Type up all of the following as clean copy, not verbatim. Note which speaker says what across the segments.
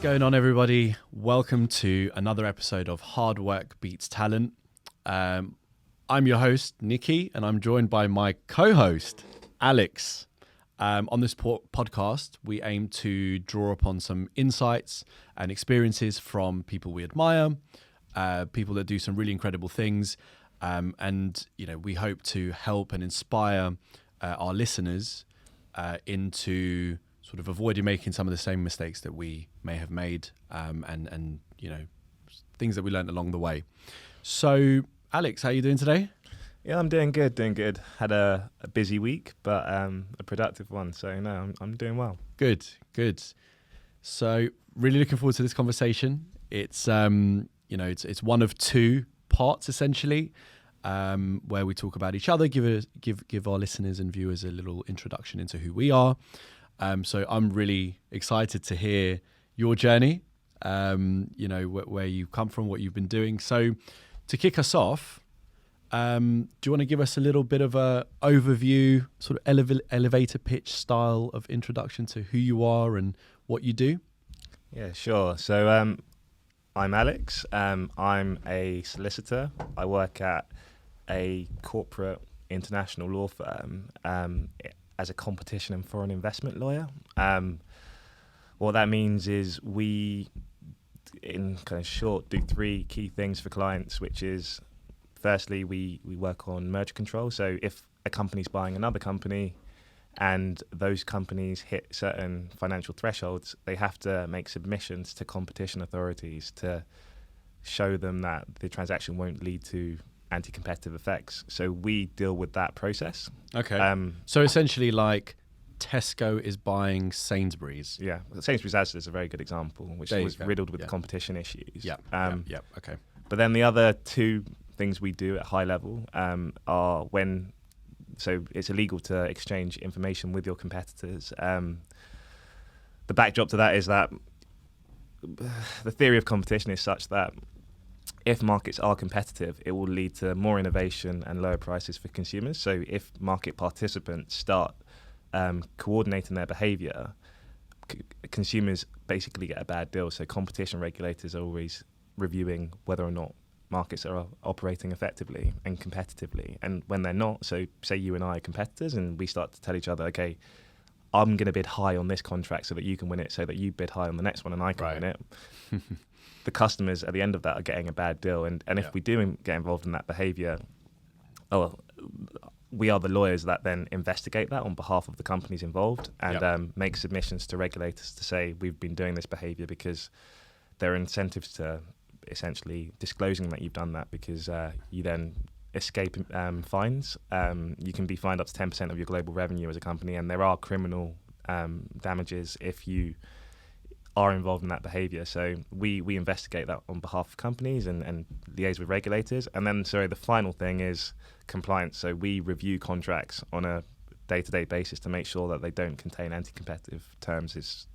Speaker 1: going on, everybody? Welcome to another episode of Hard Work Beats Talent. I'm your host, Nikki, and I'm joined by my co-host, Alex. On this podcast, we aim to draw upon some insights and experiences from people we admire, people that do some really incredible things, and we hope to help and inspire our listeners into sort of avoiding making some of the same mistakes that we may have made, and things that we learned along the way. So, Alex, how are you doing today?
Speaker 2: Yeah, I'm doing good. Had a busy week, but a productive one. So no, I'm doing well.
Speaker 1: Good. So really looking forward to this conversation. It's it's one of two parts essentially, where we talk about each other, give our listeners and viewers a little introduction into who we are. So I'm really excited to hear your journey, where you've come from, what you've been doing. So to kick us off, do you want to give us a little bit of a overview, sort of elevator pitch style of introduction to who you are and what you do?
Speaker 2: Yeah, sure. So I'm Alex. I'm a solicitor. I work at a corporate international law firm as a competition and foreign investment lawyer. What that means is we, in kind of short, do three key things for clients, which is, firstly, we work on merger control. So if a company's buying another company and those companies hit certain financial thresholds, they have to make submissions to competition authorities to show them that the transaction won't lead to anti-competitive effects. So we deal with that process.
Speaker 1: Okay. So essentially, like Tesco is buying Sainsbury's.
Speaker 2: Yeah, Sainsbury's Asda is a very good example, which was riddled with competition issues.
Speaker 1: Yeah. Okay.
Speaker 2: But then the other two things we do at high level are so it's illegal to exchange information with your competitors. The backdrop to that is that the theory of competition is such that if markets are competitive, it will lead to more innovation and lower prices for consumers. So if market participants start coordinating their behavior, consumers basically get a bad deal. So competition regulators are always reviewing whether or not markets are operating effectively and competitively. And when they're not, so say you and I are competitors and we start to tell each other, okay, I'm going to bid high on this contract so that you can win it, so that you bid high on the next one and I can win it. The customers at the end of that are getting a bad deal. And if we do get involved in that behavior, we are the lawyers that then investigate that on behalf of the companies involved and make submissions to regulators to say we've been doing this behavior, because there are incentives to essentially disclosing that you've done that, because you then escape fines. You can be fined up to 10% of your global revenue as a company, and there are criminal damages if you are involved in that behavior. So we investigate that on behalf of companies and liaise with regulators. And then, the final thing is compliance. So we review contracts on a day-to-day basis to make sure that they don't contain anti-competitive terms.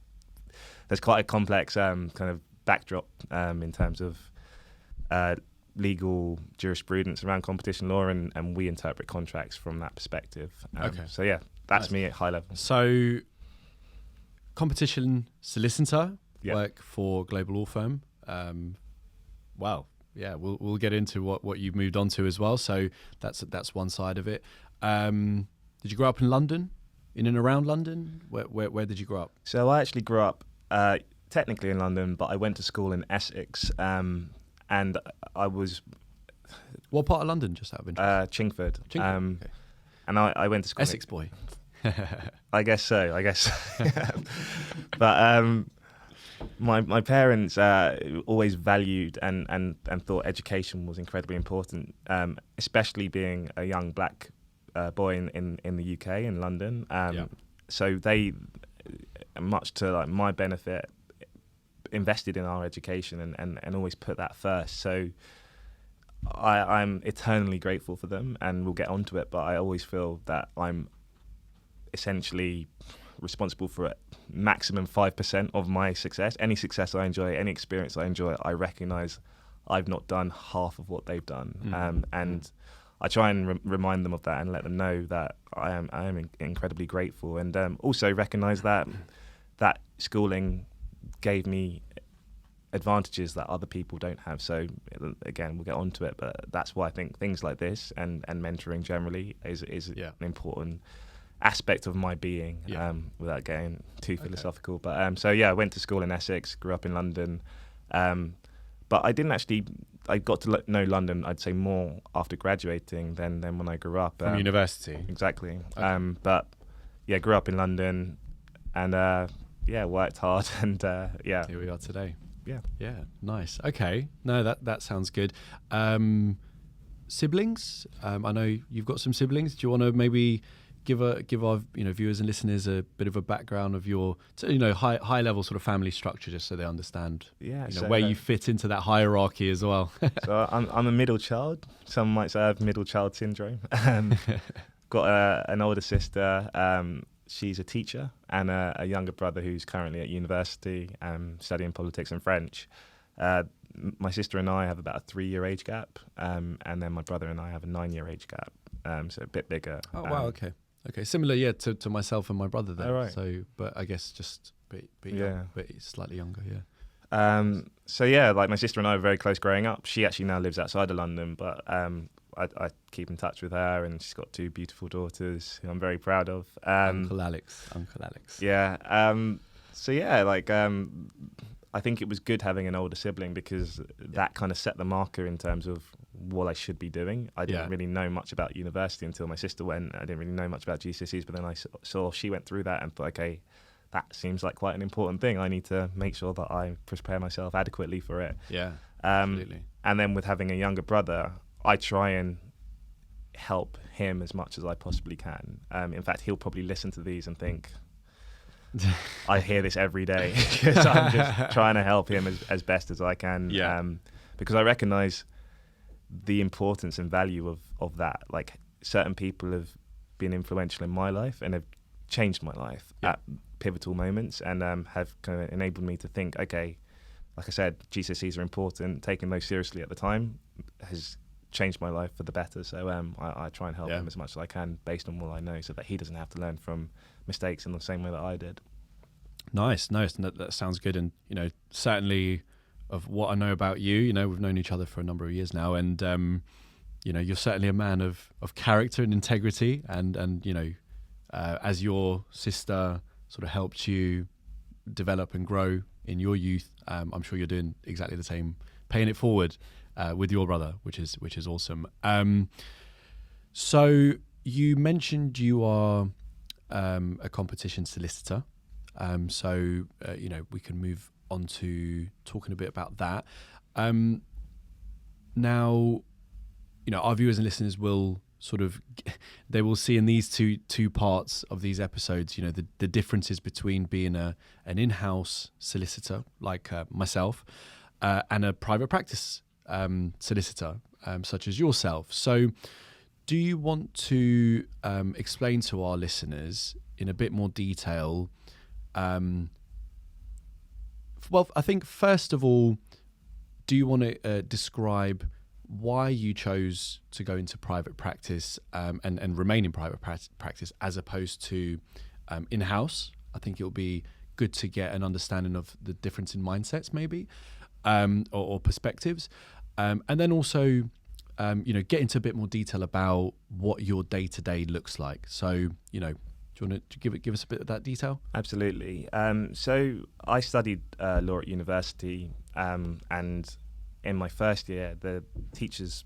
Speaker 2: There's quite a complex kind of backdrop in terms of legal jurisprudence around competition law, and we interpret contracts from that perspective. So yeah, that's me at high level.
Speaker 1: So competition solicitor, work for global law firm. Wow. Yeah, we'll get into what you've moved on to as well. So that's one side of it. Did you grow up in London, in and around London? Where did you grow up?
Speaker 2: So I actually grew up technically in London, but I went to school in Essex, and I was...
Speaker 1: What part of London, just out of interest?
Speaker 2: Chingford.
Speaker 1: Okay.
Speaker 2: And I went to school...
Speaker 1: Essex boy.
Speaker 2: I guess so. But my parents always valued and thought education was incredibly important, especially being a young black boy in the UK, in London. So they, much to like my benefit, invested in our education and always put that first. So I'm eternally grateful for them, and we'll get onto it, but I always feel that I'm essentially responsible for maximum 5% of my success. Any success I enjoy, any experience I enjoy, I recognise I've not done half of what they've done. And I try and remind them of that and let them know that I am incredibly grateful, and also recognise that schooling gave me advantages that other people don't have. So again, we'll get onto it, but that's why I think things like this and mentoring generally is an important aspect of my being, without getting too philosophical. But so I went to school in Essex, grew up in London, but I didn't actually. I got to know London, I'd say, more after graduating than when I grew up.
Speaker 1: From university?
Speaker 2: Exactly.
Speaker 1: Okay.
Speaker 2: But grew up in London and worked hard and
Speaker 1: Here we are today.
Speaker 2: Yeah.
Speaker 1: Nice. Okay. No, that sounds good. Siblings? I know you've got some siblings. Do you want to maybe give our viewers and listeners a bit of a background of your high level sort of family structure, just so they understand where you fit into that hierarchy as well?
Speaker 2: So I'm a middle child. Some might say I have middle child syndrome. Got an older sister. She's a teacher, and a younger brother who's currently at university studying politics and French. My sister and I have about a 3-year age gap, and then my brother and I have a 9-year age gap, so a bit bigger.
Speaker 1: Oh wow, okay, similar, to myself and my brother then.
Speaker 2: Oh, right.
Speaker 1: So, but I guess just a bit slightly younger,
Speaker 2: Like my sister and I were very close growing up. She actually now lives outside of London, but I keep in touch with her, and she's got 2 beautiful daughters who I'm very proud of.
Speaker 1: Uncle Alex.
Speaker 2: Yeah. I think it was good having an older sibling because that kind of set the marker in terms of what I should be doing. I didn't really know much about university until my sister went. I didn't really know much about GCSEs, but then I saw she went through that and thought, okay, that seems like quite an important thing. I need to make sure that I prepare myself adequately for it.
Speaker 1: Yeah, absolutely.
Speaker 2: And then with having a younger brother, I try and help him as much as I possibly can. In fact, he'll probably listen to these and think, I hear this every day because I'm just trying to help him as best as I can.
Speaker 1: Yeah.
Speaker 2: Because I recognize the importance and value of that. Like, certain people have been influential in my life and have changed my life at pivotal moments, and have kind of enabled me to think, okay, like I said, GCSEs are important. Taking those seriously at the time has changed my life for the better. So I try and help him as much as I can based on what I know, so that he doesn't have to learn from mistakes in the same way that I did.
Speaker 1: Nice. And that sounds good. And certainly of what I know about you, we've known each other for a number of years now, and you're certainly a man of character and integrity, and as your sister sort of helped you develop and grow in your youth, I'm sure you're doing exactly the same, paying it forward with your brother, which is awesome. So you mentioned you are a competition solicitor, so we can move on to talking a bit about that. Now, our viewers and listeners will they will see in these two parts of these episodes, the differences between being an in-house solicitor like myself and a private practice solicitor such as yourself. So do you want to explain to our listeners in a bit more detail? Well, I think first of all, do you want to describe why you chose to go into private practice and remain in private practice as opposed to in-house? I think it'll be good to get an understanding of the difference in mindsets maybe, or perspectives. And then also, get into a bit more detail about what your day-to-day looks like. So, do you want to give us a bit of that detail?
Speaker 2: Absolutely. So I studied law at university, and in my first year, the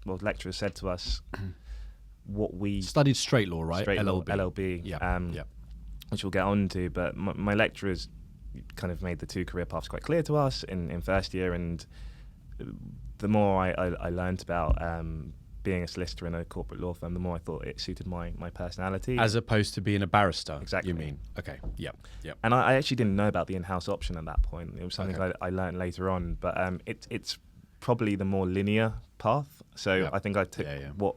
Speaker 2: lecturers said to us what we...
Speaker 1: Studied straight law, right?
Speaker 2: Straight
Speaker 1: LLB.
Speaker 2: Law, LLB, which we'll get on to. But my lecturers kind of made the 2 career paths quite clear to us in first year, and the more I learned about being a solicitor in a corporate law firm, the more I thought it suited my personality.
Speaker 1: As opposed to being a barrister,
Speaker 2: exactly.
Speaker 1: You mean? Okay, yep.
Speaker 2: And I actually didn't know about the in-house option at that point. It was something I learned later on, but it's probably the more linear path. So I think I took what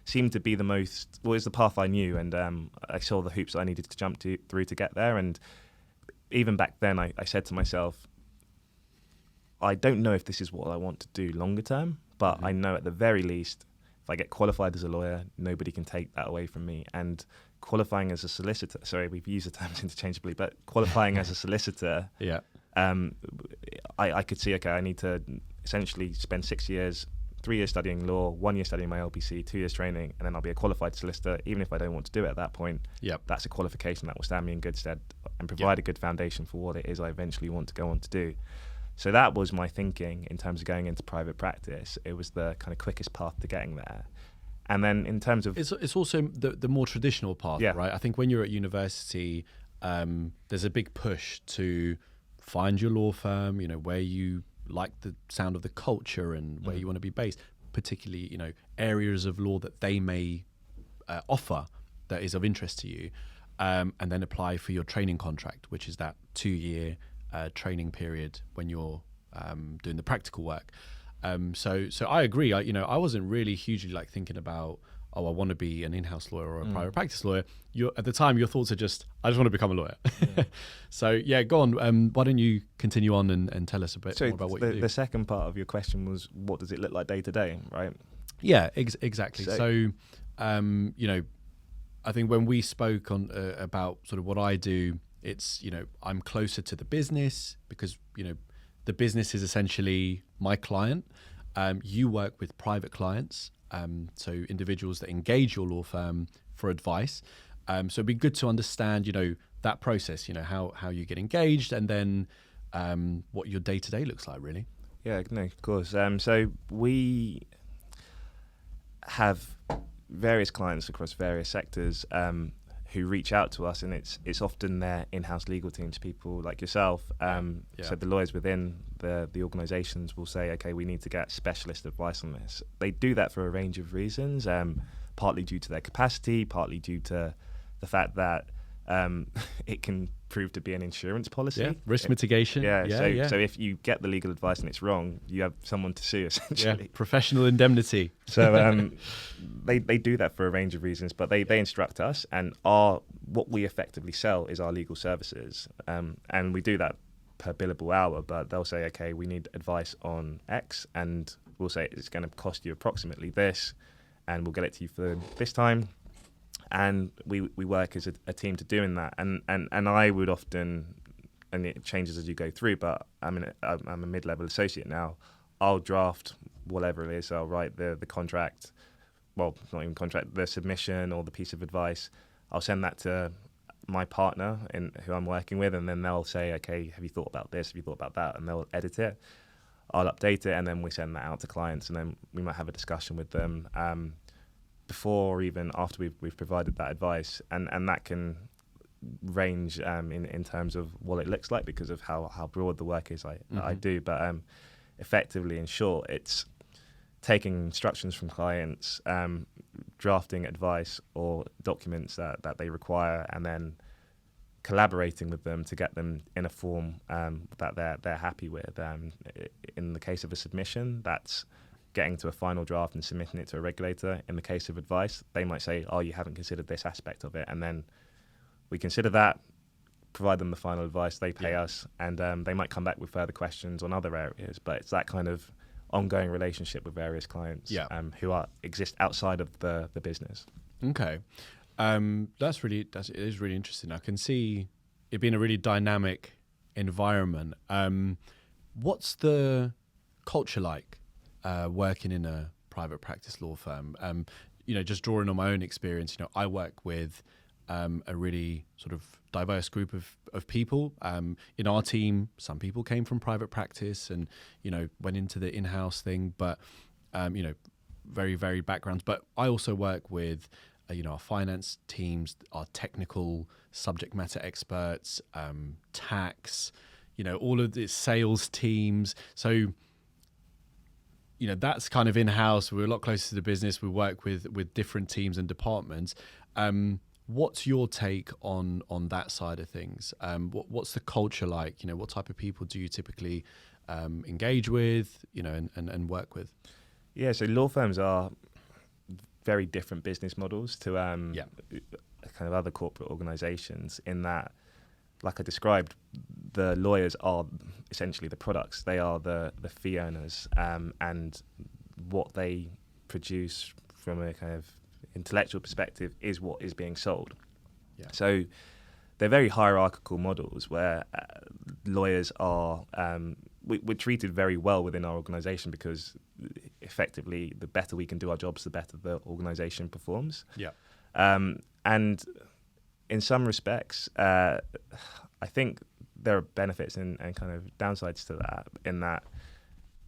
Speaker 2: seemed to be the most, is the path I knew, and I saw the hoops I needed to jump through to get there. And even back then, I said to myself, I don't know if this is what I want to do longer term, but I know at the very least, if I get qualified as a lawyer, nobody can take that away from me. And qualifying as a solicitor, sorry, we've used the terms interchangeably, but qualifying as a solicitor, I could see, okay, I need to essentially spend 6 years, 3 years studying law, 1 year studying my LPC, 2 years training, and then I'll be a qualified solicitor. Even if I don't want to do it at that point, that's a qualification that will stand me in good stead and provide a good foundation for what it is I eventually want to go on to do. So that was my thinking in terms of going into private practice. It was the kind of quickest path to getting there. And then in terms of...
Speaker 1: It's also the more traditional path, right? I think when you're at university, there's a big push to find your law firm, where you like the sound of the culture and where you want to be based, particularly, areas of law that they may offer that is of interest to you, and then apply for your training contract, which is that 2-year training period when you're doing the practical work. So I agree. I wasn't really hugely thinking about, I want to be an in-house lawyer or a private practice lawyer. At the time, your thoughts are just, I just want to become a lawyer. So go on. Why don't you continue on and tell us a bit more about what you do?
Speaker 2: The second part of your question was, what does it look like day to day, right?
Speaker 1: Yeah, exactly. So I think when we spoke on about sort of what I do, it's, I'm closer to the business because, the business is essentially my client. You work with private clients, so individuals that engage your law firm for advice. So it'd be good to understand, that process, how you get engaged, and then what your day-to-day looks like, really.
Speaker 2: Yeah, no, of course. So we have various clients across various sectors who reach out to us, and it's often their in-house legal teams, people like yourself. So the lawyers within the organisations will say, okay, we need to get specialist advice on this. They do that for a range of reasons, partly due to their capacity, partly due to the fact that it can prove to be an insurance policy.
Speaker 1: Risk mitigation.
Speaker 2: So if you get the legal advice and it's wrong, you have someone to sue, essentially.
Speaker 1: Professional indemnity.
Speaker 2: So they do that for a range of reasons, but they instruct us, and what we effectively sell is our legal services. And we do that per billable hour, but they'll say, okay, we need advice on X, and we'll say it's going to cost you approximately this, and we'll get it to you for this time. And we work as a team to doing that, and I would often, and it changes as you go through, but I'm a mid-level associate now. I'll draft whatever it is. I'll write the contract, well, not even contract, the submission or the piece of advice. I'll send that to my partner who I'm working with, and then they'll say, okay, have you thought about this? Have you thought about that? And they'll edit it. I'll update it, and then we send that out to clients, and then we might have a discussion with them before or even after we've provided that advice, and that can range in terms of what it looks like because of how broad the work is I do. But effectively, in short, it's taking instructions from clients, drafting advice or documents that they require, and then collaborating with them to get them in a form that they're happy with. In the case of a submission, that's getting to a final draft and submitting it to a regulator. In the case of advice, they might say, oh, you haven't considered this aspect of it, and then we consider that, provide them the final advice, they pay us, and they might come back with further questions on other areas. But it's that kind of ongoing relationship with various clients who exist outside of the business.
Speaker 1: Okay. It is really interesting. I can see it being a really dynamic environment. What's the culture like working in a private practice law firm? Just drawing on my own experience, I work with a really sort of diverse group of people. In our team, some people came from private practice and, went into the in-house thing, but, very varied backgrounds. But I also work with, our finance teams, our technical subject matter experts, tax, all of the sales teams. So, that's kind of in-house. We're a lot closer to the business. We work with different teams and departments. What's your take on that side of things? What's the culture like? What type of people do you typically engage with, and work with?
Speaker 2: Yeah, so law firms are very different business models to kind of other corporate organizations in that, like I described, the lawyers are essentially the products. They are the fee earners, and what they produce from a kind of intellectual perspective is what is being sold. Yeah. So they're very hierarchical models where lawyers are we're treated very well within our organisation because effectively the better we can do our jobs, the better the organisation performs.
Speaker 1: Yeah.
Speaker 2: And in some respects, I think there are benefits and kind of downsides to that, in that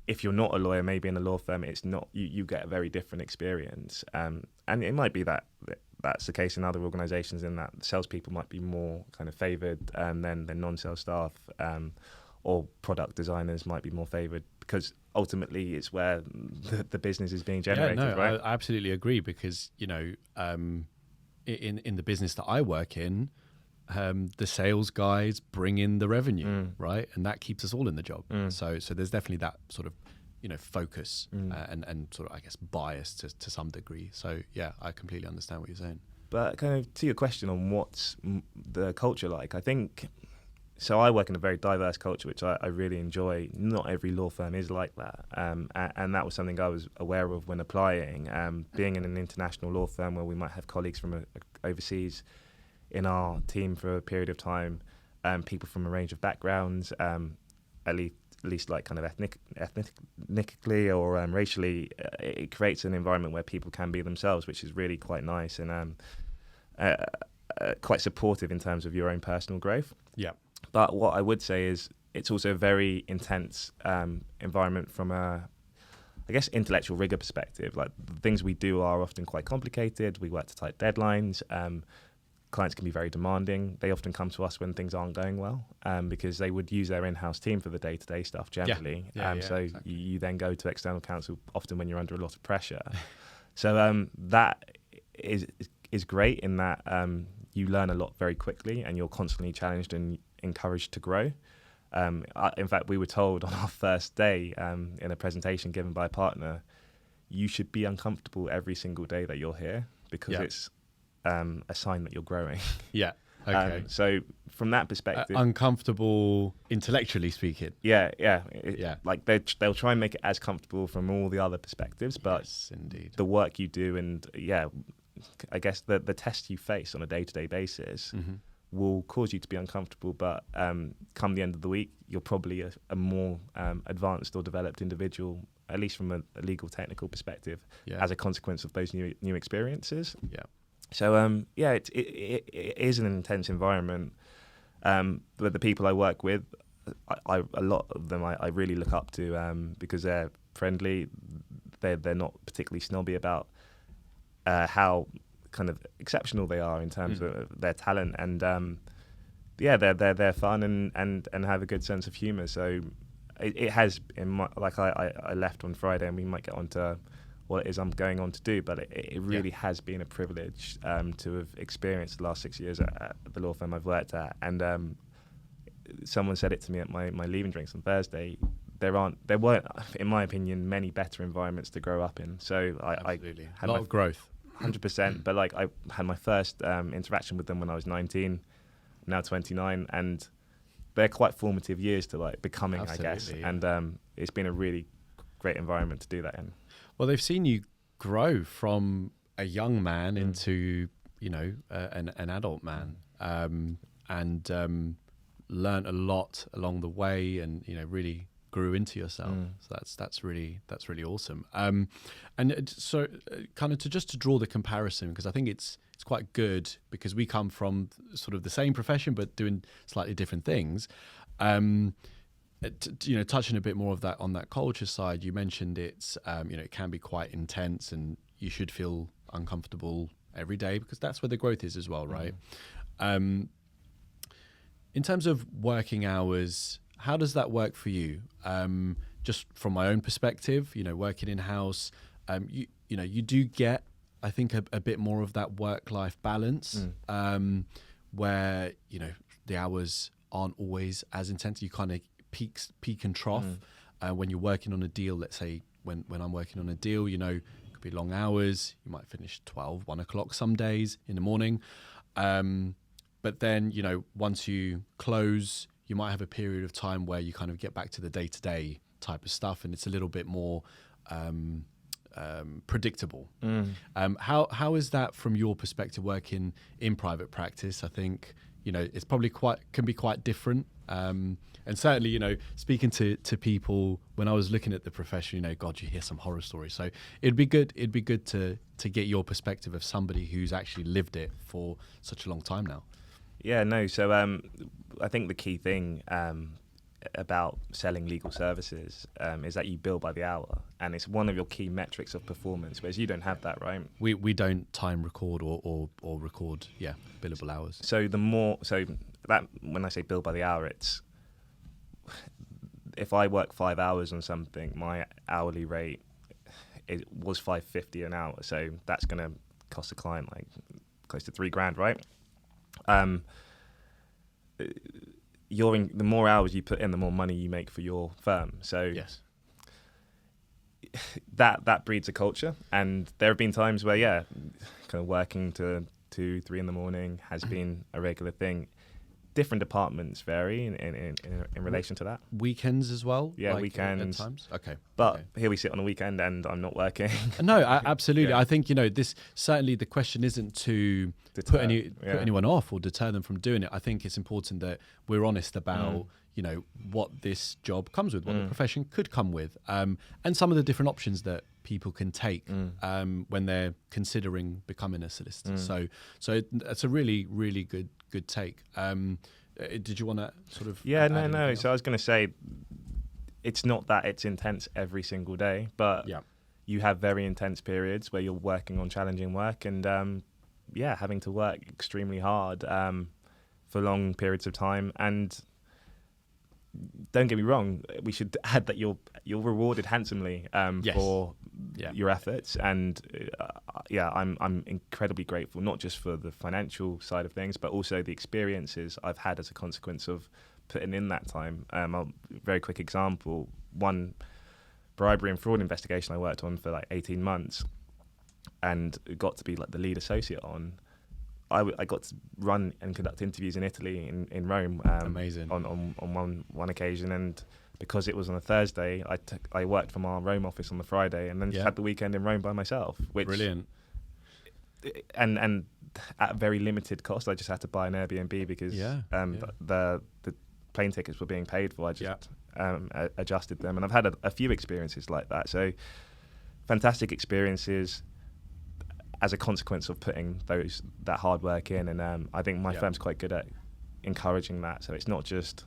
Speaker 2: if you're not a lawyer, maybe in a law firm, it's not, you get a very different experience. And it might be that that's the case in other organisations, in that salespeople might be more kind of favoured than non-sales staff, or product designers might be more favoured, because ultimately it's where the business is being generated, right?
Speaker 1: I absolutely agree, because, you know, in the business that I work in, the sales guys bring in the revenue, right? And that keeps us all in the job. So there's definitely that sort of, you know, focus and sort of, I guess, bias to some degree. So yeah, I completely understand what you're saying.
Speaker 2: But kind of to your question on what's the culture like, I think, so I work in a very diverse culture, which I really enjoy. Not every law firm is like that. And that was something I was aware of when applying. Being in an international law firm where we might have colleagues from overseas in our team for a period of time, people from a range of backgrounds, at least like kind of ethnically or racially, it creates an environment where people can be themselves, which is really quite nice and quite supportive in terms of your own personal growth.
Speaker 1: Yeah.
Speaker 2: But what I would say is it's also a very intense environment from a, I guess, intellectual rigor perspective. Like, the things we do are often quite complicated. We work to tight deadlines. Clients can be very demanding. They often come to us when things aren't going well, because they would use their in-house team for the day-to-day stuff generally. So exactly. You then go to external counsel often when you're under a lot of pressure. So that is great in that you learn a lot very quickly and you're constantly challenged and encouraged to grow. In fact, we were told on our first day in a presentation given by a partner, you should be uncomfortable every single day that you're here, because it's a sign that you're growing. Yeah. Okay. So from that perspective,
Speaker 1: uncomfortable intellectually speaking.
Speaker 2: Yeah. Like they'll try and make it as comfortable from all the other perspectives, but
Speaker 1: yes, indeed,
Speaker 2: the work you do and I guess the tests you face on a day-to-day basis will cause you to be uncomfortable. But come the end of the week, you're probably a more advanced or developed individual, at least from a legal technical perspective, as a consequence of those new experiences. Yeah. So it is an intense environment. But the people I work with, a lot of them I really look up to because they're friendly. They're not particularly snobby about how kind of exceptional they are in terms of their talent, and they're fun and have a good sense of humour. So it has, I left on Friday, and we might get on to what it is I'm going on to do, but it really has been a privilege to have experienced the last 6 years at the law firm I've worked at. And someone said it to me at my leaving drinks on Thursday. There weren't, in my opinion, many better environments to grow up in. So I had a lot
Speaker 1: of growth.
Speaker 2: 100%, but like I had my first interaction with them when I was 19, now 29, and they're quite formative years to like becoming, I guess. And it's been a really great environment to do that in.
Speaker 1: Well, they've seen you grow from a young man into, an adult man, and learned a lot along the way, and really grew into yourself. So that's really awesome. And so kind of to draw the comparison, because I think it's quite good, because we come from sort of the same profession but doing slightly different things. Touching a bit more of that on that culture side, you mentioned it's it can be quite intense, and you should feel uncomfortable every day, because that's where the growth is as well, right? In terms of working hours, how does that work for you? Just from my own perspective, working in-house, you do get, I think, a bit more of that work-life balance, where, the hours aren't always as intense. You kind of peak and trough when you're working on a deal. Let's say when I'm working on a deal, it could be long hours. You might finish 12, 1 o'clock some days in the morning. But then, once you close, you might have a period of time where you kind of get back to the day-to-day type of stuff, and it's a little bit more predictable. How is that from your perspective, working in private practice? I think, it's probably can be quite different And certainly, speaking to people when I was looking at the profession, God, you hear some horror stories. So it'd be good to get your perspective of somebody who's actually lived it for such a long time now.
Speaker 2: Yeah, no. So I think the key thing about selling legal services is that you bill by the hour, and it's one of your key metrics of performance, whereas you don't have that, right?
Speaker 1: We don't time record or record, billable hours.
Speaker 2: So that when I say bill by the hour, it's if I work 5 hours on something, my hourly rate was $5.50 an hour. So that's going to cost the client like close to $3,000, right? The more hours you put in, the more money you make for your firm. So
Speaker 1: yes,
Speaker 2: that breeds a culture. And there have been times where, kind of working to 2, 3 in the morning has been a regular thing. Different departments vary in relation to that.
Speaker 1: Weekends as well?
Speaker 2: Yeah, weekends.
Speaker 1: At times? Okay.
Speaker 2: But here we sit on a weekend and I'm not working.
Speaker 1: No, absolutely.
Speaker 2: Yeah.
Speaker 1: I think, this certainly the question isn't to put anyone off or deter them from doing it. I think it's important that we're honest about, what this job comes with, what the profession could come with, and some of the different options that people can take when they're considering becoming a solicitor. So it's a really, really good take. Did you want to sort of?
Speaker 2: Yeah, no. So I was going to say, it's not that it's intense every single day, but you have very intense periods where you're working on challenging work and having to work extremely hard for long periods of time. And don't get me wrong, we should add that you're rewarded handsomely for your efforts. And I'm incredibly grateful, not just for the financial side of things, but also the experiences I've had as a consequence of putting in that time. A very quick example, one bribery and fraud investigation I worked on for like 18 months and got to be like the lead associate on. I got to run and conduct interviews in Italy, in Rome.
Speaker 1: Amazing.
Speaker 2: On one occasion, and because it was on a Thursday, I worked from our Rome office on the Friday, and then just had the weekend in Rome by myself. Which,
Speaker 1: brilliant.
Speaker 2: And at very limited cost, I just had to buy an Airbnb because the plane tickets were being paid for. I just adjusted them, and I've had a few experiences like that. So fantastic experiences as a consequence of putting that hard work in, and I think my firm's quite good at encouraging that. So it's not just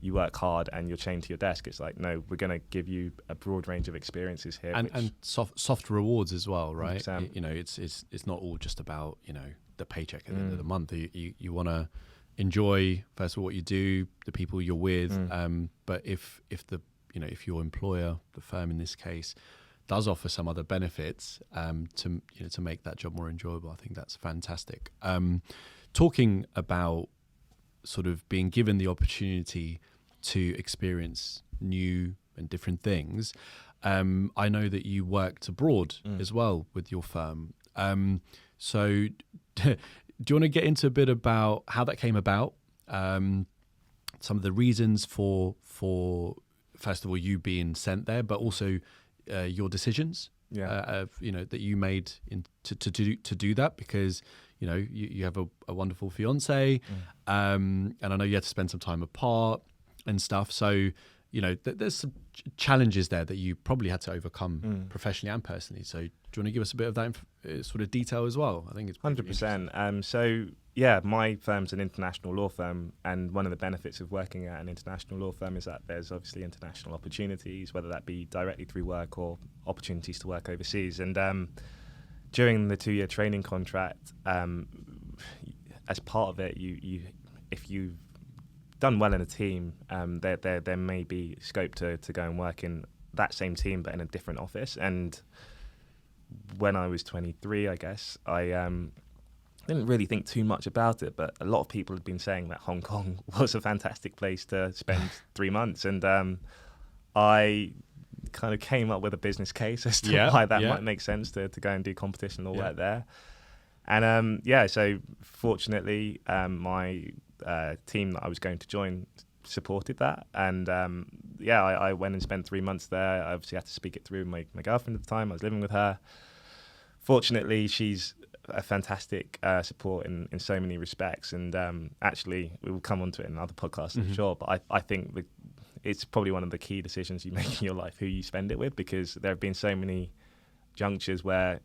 Speaker 2: you work hard and you're chained to your desk. It's like, no, we're going to give you a broad range of experiences here,
Speaker 1: and soft rewards as well, right?
Speaker 2: 100%.
Speaker 1: It's not all just about the paycheck at the end of the month. You want to enjoy first of all what you do, the people you're with, but if your employer, the firm in this case, does offer some other benefits to make that job more enjoyable, I think that's fantastic. Talking about sort of being given the opportunity to experience new and different things, I know that you worked abroad as well with your firm. So do you want to get into a bit about how that came about, some of the reasons for first of all you being sent there, but also your decisions that you made to do that, because you have a wonderful fiance, and I know you had to spend some time apart and stuff, so there's some challenges there that you probably had to overcome professionally and personally. So do you want to give us a bit of that sort of detail as well? I think it's
Speaker 2: 100%. So my firm's an international law firm, and one of the benefits of working at an international law firm is that there's obviously international opportunities, whether that be directly through work or opportunities to work overseas. And during the 2-year training contract, as part of it, you if you've done well in a team, there may be scope to go and work in that same team but in a different office. And when I was 23, I guess, I didn't really think too much about it, but a lot of people had been saying that Hong Kong was a fantastic place to spend 3 months, and I kind of came up with a business case as to why that might make sense to go and do competition law work there. And so fortunately, my team that I was going to join supported that, and I went and spent 3 months there. I obviously had to speak it through with my girlfriend at the time. I was living with her. Fortunately, she's a fantastic support in so many respects. And actually, we will come on to it in other podcasts, I'm sure. But I think it's probably one of the key decisions you make in your life, who you spend it with, because there have been so many junctures where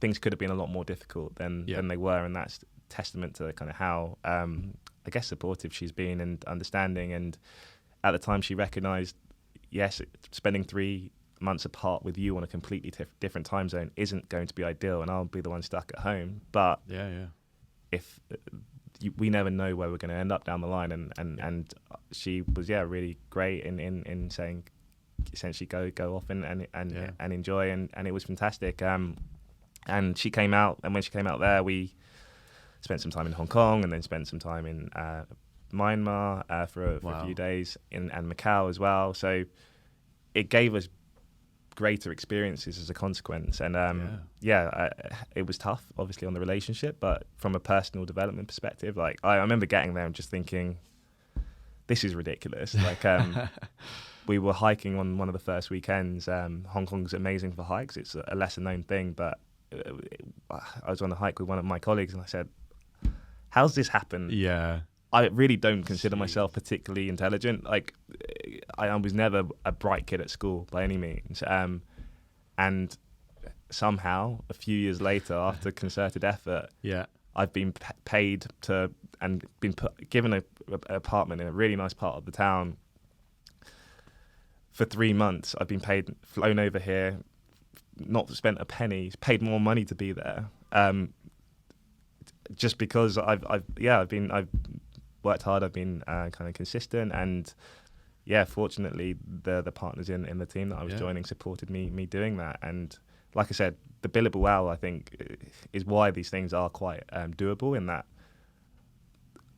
Speaker 2: things could have been a lot more difficult than they were. And that's testament to kind of how, I guess, supportive she's been and understanding. And at the time, she recognised, yes, spending 3 months apart with you on a completely different time zone isn't going to be ideal, and I'll be the one stuck at home. But if we never know where we're going to end up down the line, and she was really great in saying, essentially go off and enjoy, and it was fantastic. And she came out, and when she came out there, we spent some time in Hong Kong, and then spent some time in Myanmar for a few days, and Macau as well. So it gave us greater experiences as a consequence. And it was tough, obviously, on the relationship, but from a personal development perspective, like I remember getting there and just thinking, this is ridiculous. Like we were hiking on one of the first weekends. Hong Kong's amazing for hikes. It's a lesser known thing, but I was on a hike with one of my colleagues, and I said, how's this happen? I really don't consider myself particularly intelligent. Like, I was never a bright kid at school by any means. And somehow, a few years later, after concerted effort, I've been paid to and been given an apartment in a really nice part of the town for 3 months. I've been paid, flown over here, not spent a penny, paid more money to be there. Just because I've worked hard, I've been kind of consistent, and fortunately the partners in the team that I was joining supported me doing that. And like I said, the billable hour, I think, is why these things are quite doable, in that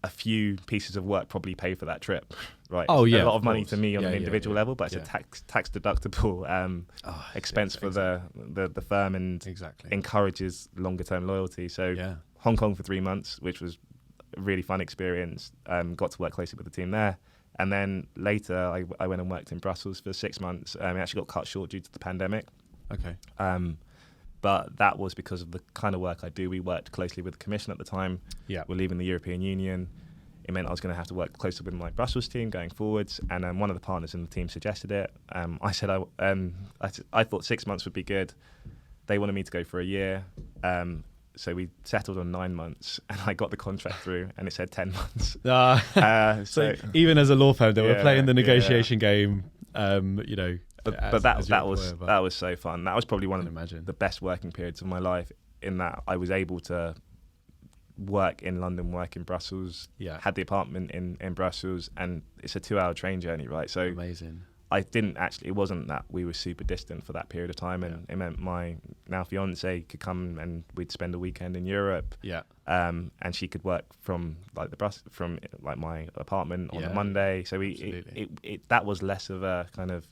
Speaker 2: a few pieces of work probably pay for that trip, right?
Speaker 1: Oh yeah,
Speaker 2: a lot of money
Speaker 1: course.
Speaker 2: to me on an individual level, but it's a tax deductible expense for the firm, and encourages longer term loyalty. So Hong Kong for 3 months, which was a really fun experience. Got to work closely with the team there. And then later I went and worked in Brussels for 6 months. It actually got cut short due to the pandemic.
Speaker 1: Okay.
Speaker 2: But that was because of the kind of work I do. We worked closely with the Commission at the time. We're leaving the European Union. It meant I was going to have to work closely with my Brussels team going forwards. And one of the partners in the team suggested it. I said I thought 6 months would be good. They wanted me to go for a year. So we settled on 9 months, and I got the contract through, and it said 10 months.
Speaker 1: So even as a law firm, they were playing the negotiation game. But that was so fun. That was probably one of the best working periods of my life, in that I was able to work in London, work in Brussels. Had the apartment in Brussels, and it's a 2-hour train journey, right? So amazing.
Speaker 2: It wasn't that we were super distant for that period of time, and it meant my now fiance could come, and we'd spend a weekend in Europe. And she could work from my apartment on a Monday. So that was less of a kind of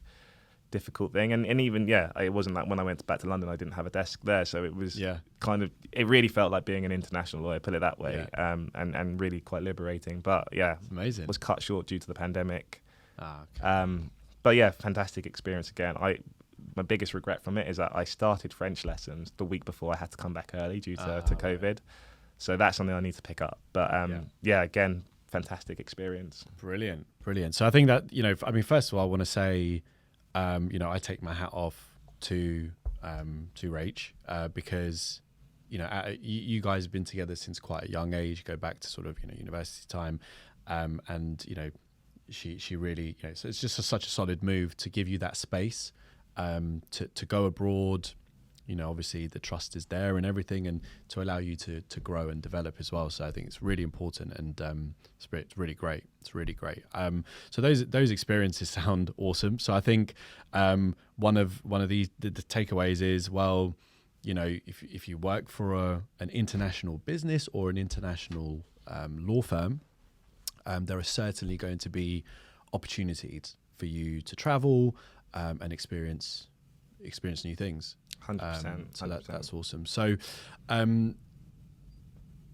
Speaker 2: difficult thing, and even it wasn't that when I went back to London I didn't have a desk there, so it was kind of, it really felt like being an international lawyer, put it that way. And really quite liberating, but
Speaker 1: amazing.
Speaker 2: Was cut short due to the pandemic.
Speaker 1: Okay.
Speaker 2: But fantastic experience again. My biggest regret from it is that I started French lessons the week before I had to come back early due to COVID. So that's something I need to pick up. But again, fantastic experience.
Speaker 1: Brilliant. So I think that, first of all, I want to say, I take my hat off to Rach, because, you guys have been together since quite a young age, go back to sort of, university time. And, she really, so it's just such a solid move to give you that space, to go abroad. Obviously the trust is there and everything, and to allow you to grow and develop as well. So I think it's really important, and it's really great. It's really great. So those experiences sound awesome. So I think one of the takeaways is, well, if you work for an international business or an international law firm, there are certainly going to be opportunities for you to travel and experience new things.
Speaker 2: 100%.
Speaker 1: So that's awesome. So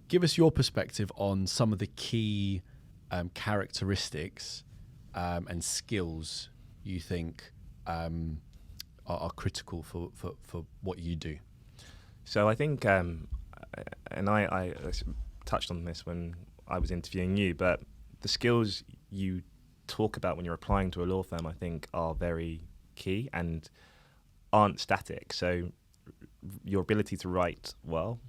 Speaker 1: give us your perspective on some of the key characteristics and skills you think are critical for what you do.
Speaker 2: So I think and I touched on this when I was interviewing you, but the skills you talk about when you're applying to a law firm, I think, are very key and aren't static. So your ability to write well,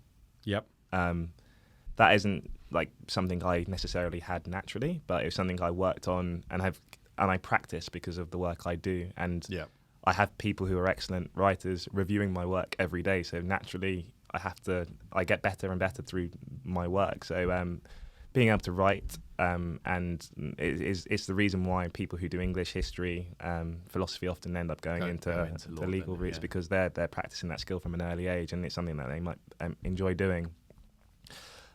Speaker 1: Yep.
Speaker 2: that isn't like something I necessarily had naturally, but it's something I worked on and I practice because of the work I do. And
Speaker 1: Yep.
Speaker 2: I have people who are excellent writers reviewing my work every day. So naturally, I get better and better through my work. So being able to write, and it's the reason why people who do English, history, philosophy often end up going into the legal routes, because they're practicing that skill from an early age, and it's something that they might enjoy doing.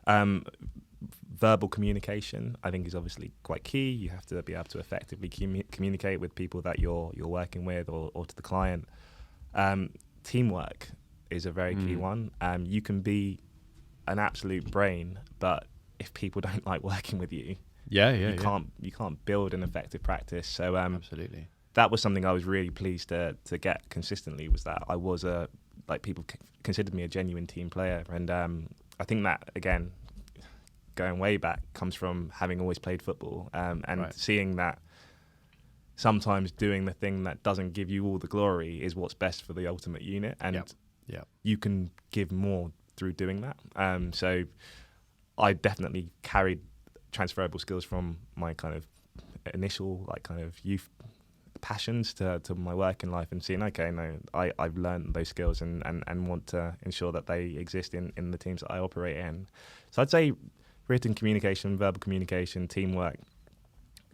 Speaker 2: Verbal communication, I think, is obviously quite key. You have to be able to effectively communicate with people that you're working with, or to the client. Teamwork is a very key one. You can be an absolute brain, but if people don't like working with you, you can't build an effective practice. So
Speaker 1: absolutely,
Speaker 2: that was something I was really pleased to get consistently, was that I was people considered me a genuine team player, and I think that, again, going way back, comes from having always played football, and seeing that sometimes doing the thing that doesn't give you all the glory is what's best for the ultimate unit, and you can give more through doing that. So I definitely carried transferable skills from my kind of initial youth passions to my work in life, and seeing, I've learned those skills and want to ensure that they exist in the teams that I operate in. So I'd say written communication, verbal communication, teamwork,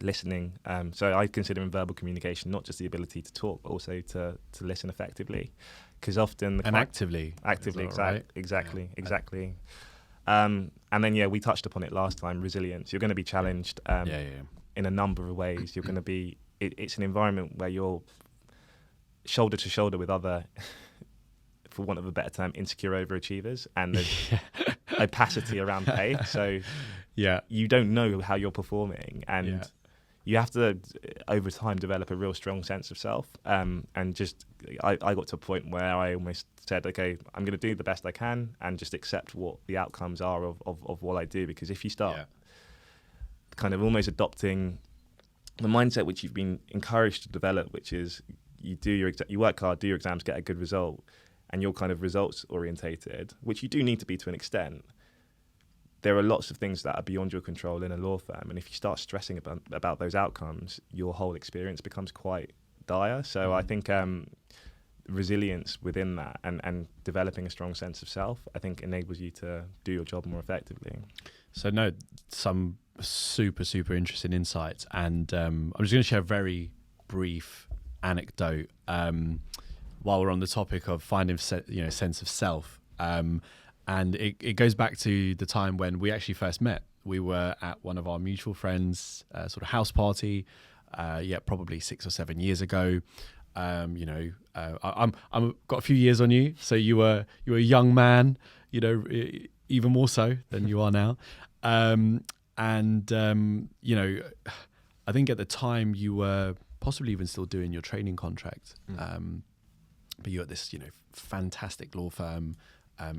Speaker 2: listening. So I consider in verbal communication not just the ability to talk, but also to listen effectively, because often actively, exactly. And then we touched upon it last time. Resilience. You're going to be challenged in a number of ways. You're going to be. It's an environment where you're shoulder to shoulder with other, for want of a better term, insecure overachievers, and there's opacity around pay. So you don't know how you're performing, and you have to, over time, develop a real strong sense of self. And just, I got to a point where I almost said, okay, I'm going to do the best I can and just accept what the outcomes are of what I do. Because if you start kind of almost adopting the mindset which you've been encouraged to develop, which is you work hard, do your exams, get a good result, and you're kind of results orientated, which you do need to be to an extent, there are lots of things that are beyond your control in a law firm. And if you start stressing about those outcomes, your whole experience becomes quite dire. So I think resilience within that and developing a strong sense of self, I think, enables you to do your job more effectively.
Speaker 1: So some super interesting insights, and I'm just going to share a very brief anecdote while we're on the topic of finding sense of self, and it goes back to the time when we actually first met. We were at one of our mutual friends' sort of house party, probably 6 or 7 years ago. I'm got a few years on you, so you were a young man, even more so than you are now. I think at the time you were possibly even still doing your training contract, but you're at this, fantastic law firm.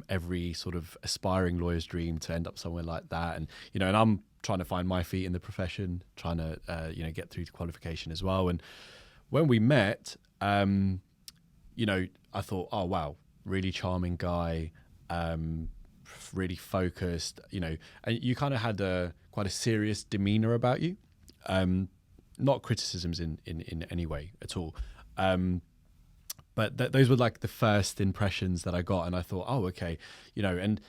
Speaker 1: Every sort of aspiring lawyer's dream to end up somewhere like that, and I'm trying to find my feet in the profession, trying to get through to qualification as well. And when we met, I thought, oh wow, really charming guy. Really focused, and you kind of had quite a serious demeanor about you. Not criticisms in any way at all. But those were like the first impressions that I got, and I thought, oh, okay, and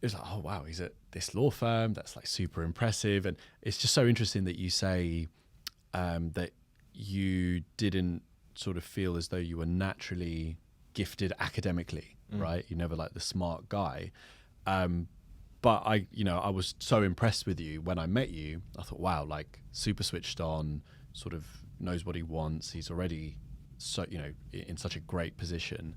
Speaker 1: it was like, oh wow, he's at this law firm. That's like super impressive, and it's just so interesting that you say that you didn't sort of feel as though you were naturally gifted academically, right? You're never like the smart guy. But I was so impressed with you when I met you. I thought, wow, like super switched on, sort of knows what he wants. He's already so, in such a great position.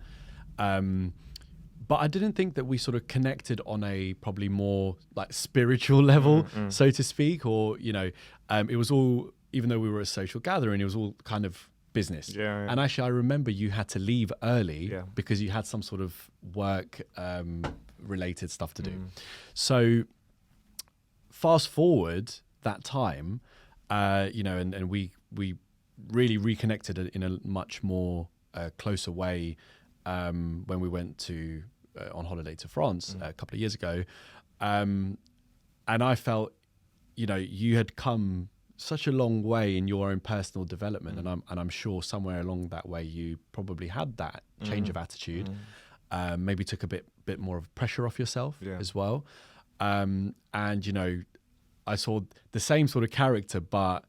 Speaker 1: But I didn't think that we sort of connected on a probably more like spiritual level, so to speak, or, it was all, even though we were a social gathering, it was all kind of business.
Speaker 2: Yeah.
Speaker 1: And actually, I remember you had to leave early
Speaker 2: Yeah.
Speaker 1: because you had some sort of work related stuff to do. So fast forward that time, and we really reconnected in a much more closer way when we went to on holiday to France a couple of years ago. And I felt, you had come such a long way in your own personal development, and I'm sure somewhere along that way you probably had that change of attitude. Maybe took a bit more of pressure off yourself as well. And I saw the same sort of character, but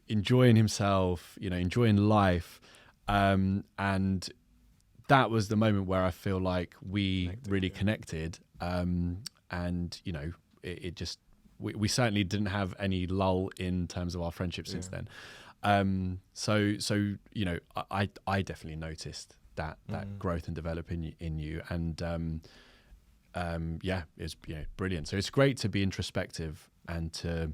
Speaker 1: enjoying himself, enjoying life, and that was the moment where I feel like we really connected. And it just we certainly didn't have any lull in terms of our friendship since then. So I definitely noticed that growth and development in you, and it's brilliant. So it's great to be introspective and to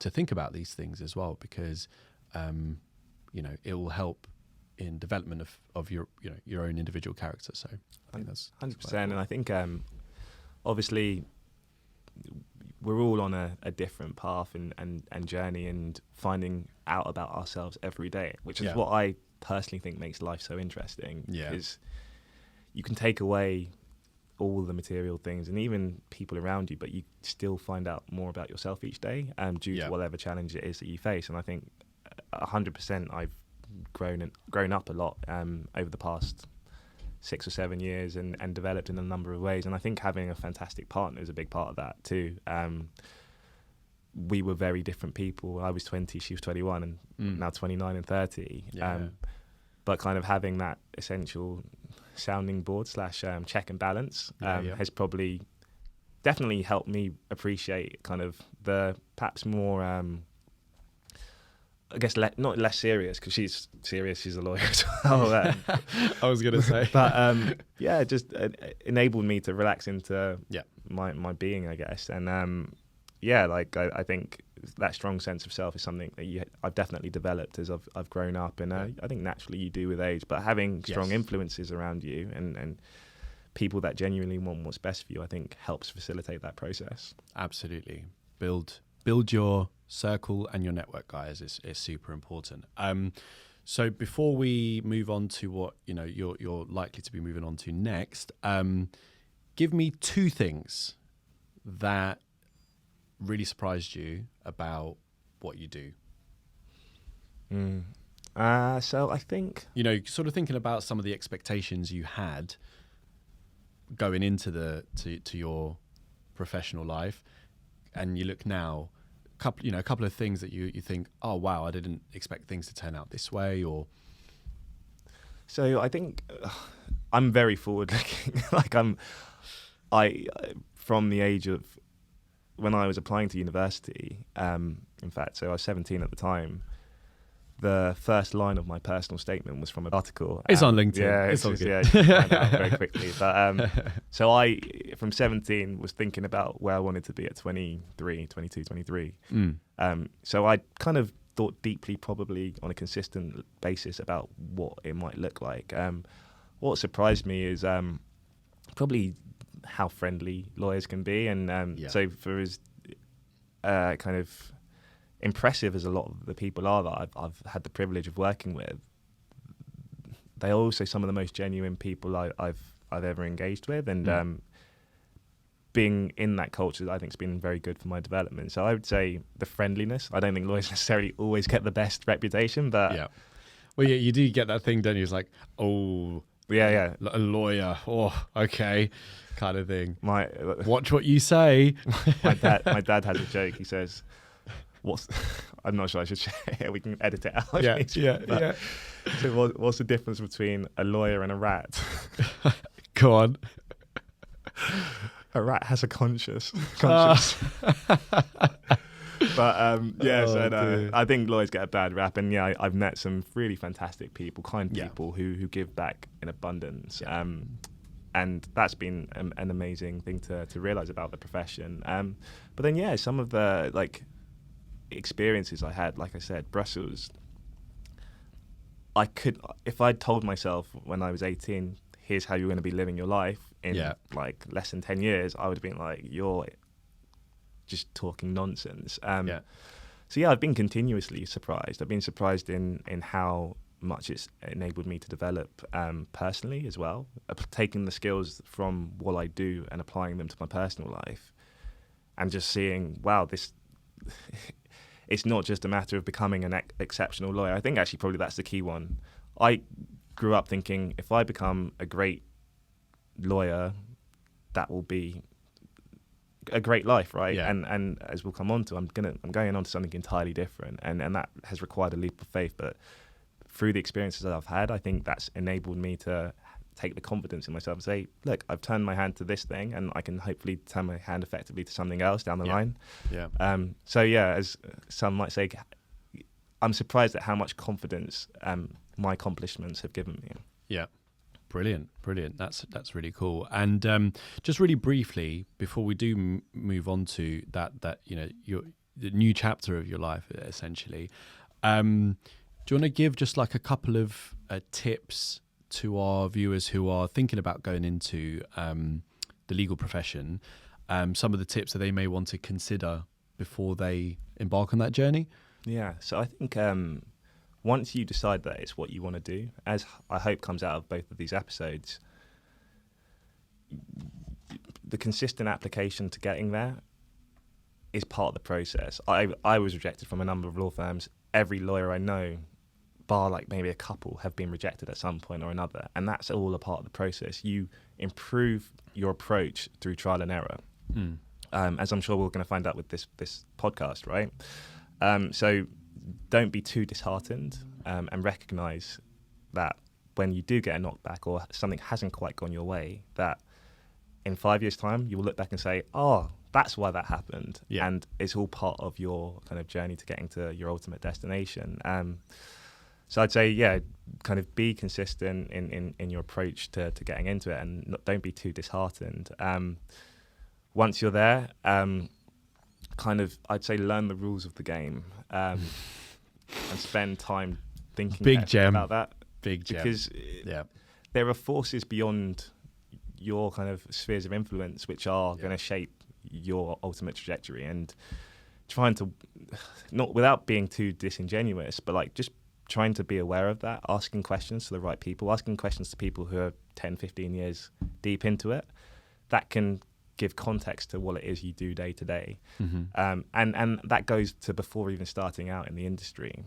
Speaker 1: think about these things as well, because it will help in development of your own individual character. So I think that's
Speaker 2: 100%. And I think obviously we're all on a different path and journey, and finding out about ourselves every day, which is what I personally think makes life so interesting. Is you can take away all the material things and even people around you, but you still find out more about yourself each day due to whatever challenge it is that you face. And I think 100% I've grown up a lot over the past 6 or 7 years and developed in a number of ways. And I think having a fantastic partner is a big part of that too. We were very different people. I was 20, she was 21, and now 29 and 30. But kind of having that essential sounding board / check and balance has probably definitely helped me appreciate kind of the perhaps more I guess not less serious, because she's serious, she's a lawyer as well.
Speaker 1: I was gonna say,
Speaker 2: but just enabled me to relax into my being, I guess. And I think that strong sense of self is something that I've definitely developed as I've grown up, and I think naturally you do with age. But having strong influences around you and people that genuinely want what's best for you, I think helps facilitate that process.
Speaker 1: Absolutely. Build your circle and your network, guys, is super important. So before we move on to what you're likely to be moving on to next, give me 2 things that really surprised you about what you do.
Speaker 2: So I think
Speaker 1: sort of thinking about some of the expectations you had going into to your professional life, and you look now, a couple of things that you think, oh wow, I didn't expect things to turn out this way. Or
Speaker 2: so I think I'm very forward looking. Like I from the age of when I was applying to university, in fact, so I was 17 at the time, the first line of my personal statement was from an article.
Speaker 1: It's on LinkedIn.
Speaker 2: Yeah,
Speaker 1: it's all good.
Speaker 2: Yeah, you can find out very quickly. But so I, from 17, was thinking about where I wanted to be at 23. So I kind of thought deeply, probably on a consistent basis, about what it might look like. What surprised me is probably how friendly lawyers can be, and so for as kind of impressive as a lot of the people are that I've had the privilege of working with, they are also some of the most genuine people I've ever engaged with, and being in that culture, I think, has been very good for my development. So I would say the friendliness. I don't think lawyers necessarily always get the best reputation, but
Speaker 1: you do get that thing, don't you? It's like, oh, a lawyer, oh, okay, kind of thing. Watch what you say.
Speaker 2: my dad has a joke. He says, I'm not sure I should share it. We can edit it out.
Speaker 1: Yeah.
Speaker 2: So what's the difference between a lawyer and a rat?
Speaker 1: Go on.
Speaker 2: A rat has a conscience. But I think lawyers get a bad rap, and I've met some really fantastic people, kind people who give back in abundance. And that's been an amazing thing to realise about the profession. But then some of the experiences I had, like I said, Brussels, I could, if I'd told myself when I was 18, here's how you're going to be living your life in like less than 10 years, I would have been like, you're just talking nonsense. So yeah, I've been continuously surprised. I've been surprised in how much it's enabled me to develop personally as well, taking the skills from what I do and applying them to my personal life, and just seeing, wow, this it's not just a matter of becoming an exceptional lawyer. I think actually probably that's the key one. I grew up thinking if I become a great lawyer, that will be a great life, right?
Speaker 1: Yeah.
Speaker 2: And as we'll come on to, I'm going on to something entirely different, and that has required a leap of faith. But through the experiences that I've had, I think that's enabled me to take the confidence in myself and say, look, I've turned my hand to this thing, and I can hopefully turn my hand effectively to something else down the line. So yeah, as some might say, I'm surprised at how much confidence my accomplishments have given me.
Speaker 1: Yeah. Brilliant. That's really cool. And just really briefly, before we do move on to that the new chapter of your life, essentially, do you want to give just like a couple of tips to our viewers who are thinking about going into the legal profession? Some of the tips that they may want to consider before they embark on that journey?
Speaker 2: Yeah. So I think once you decide that it's what you want to do, as I hope comes out of both of these episodes, the consistent application to getting there is part of the process. I was rejected from a number of law firms. Every lawyer I know, bar like maybe a couple, have been rejected at some point or another. And that's all a part of the process. You improve your approach through trial and error, as I'm sure we're going to find out with this podcast, right? So don't be too disheartened, and recognize that when you do get a knockback or something hasn't quite gone your way, that in 5 years' time, you will look back and say, oh, that's why that happened.
Speaker 1: Yeah.
Speaker 2: And it's all part of your kind of journey to getting to your ultimate destination. So I'd say, yeah, kind of be consistent in your approach to getting into it, and don't be too disheartened. Once you're there, kind of, I'd say, learn the rules of the game, and spend time thinking about that.
Speaker 1: Big gem.
Speaker 2: Because there are forces beyond your kind of spheres of influence which are going to shape your ultimate trajectory, and trying to, not without being too disingenuous, but like just trying to be aware of that, asking questions to the right people, asking questions to people who are 10, 15 years deep into it, that can give context to what it is you do day to day. And that goes to before even starting out in the industry.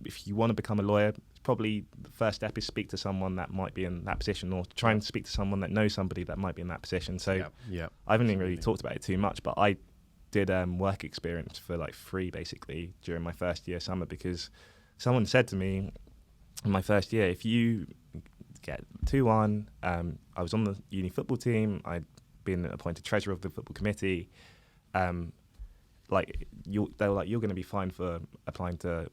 Speaker 2: If you want to become a lawyer, probably the first step is speak to someone that might be in that position, or try and speak to someone that knows somebody that might be in that position. So I haven't even really talked about it too much, but I did work experience for like free basically during my first year summer, because someone said to me in my first year, if you get 2-1, I was on the uni football team, I'd been appointed treasurer of the football committee, they were like, you're going to be fine for applying to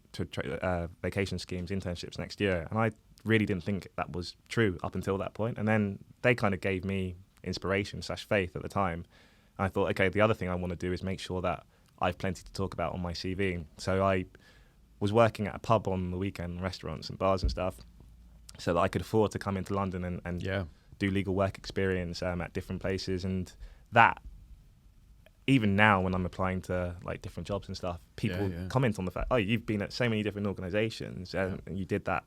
Speaker 2: vacation schemes, internships next year. And I really didn't think that was true up until that point. And then they kind of gave me inspiration/faith at the time. And I thought, okay, the other thing I want to do is make sure that I've plenty to talk about on my CV. So I was working at a pub on the weekend, restaurants and bars and stuff, so that I could afford to come into London and do legal work experience at different places. And that, even now when I'm applying to like different jobs and stuff, people comment on the fact, oh, you've been at so many different organizations, and you did that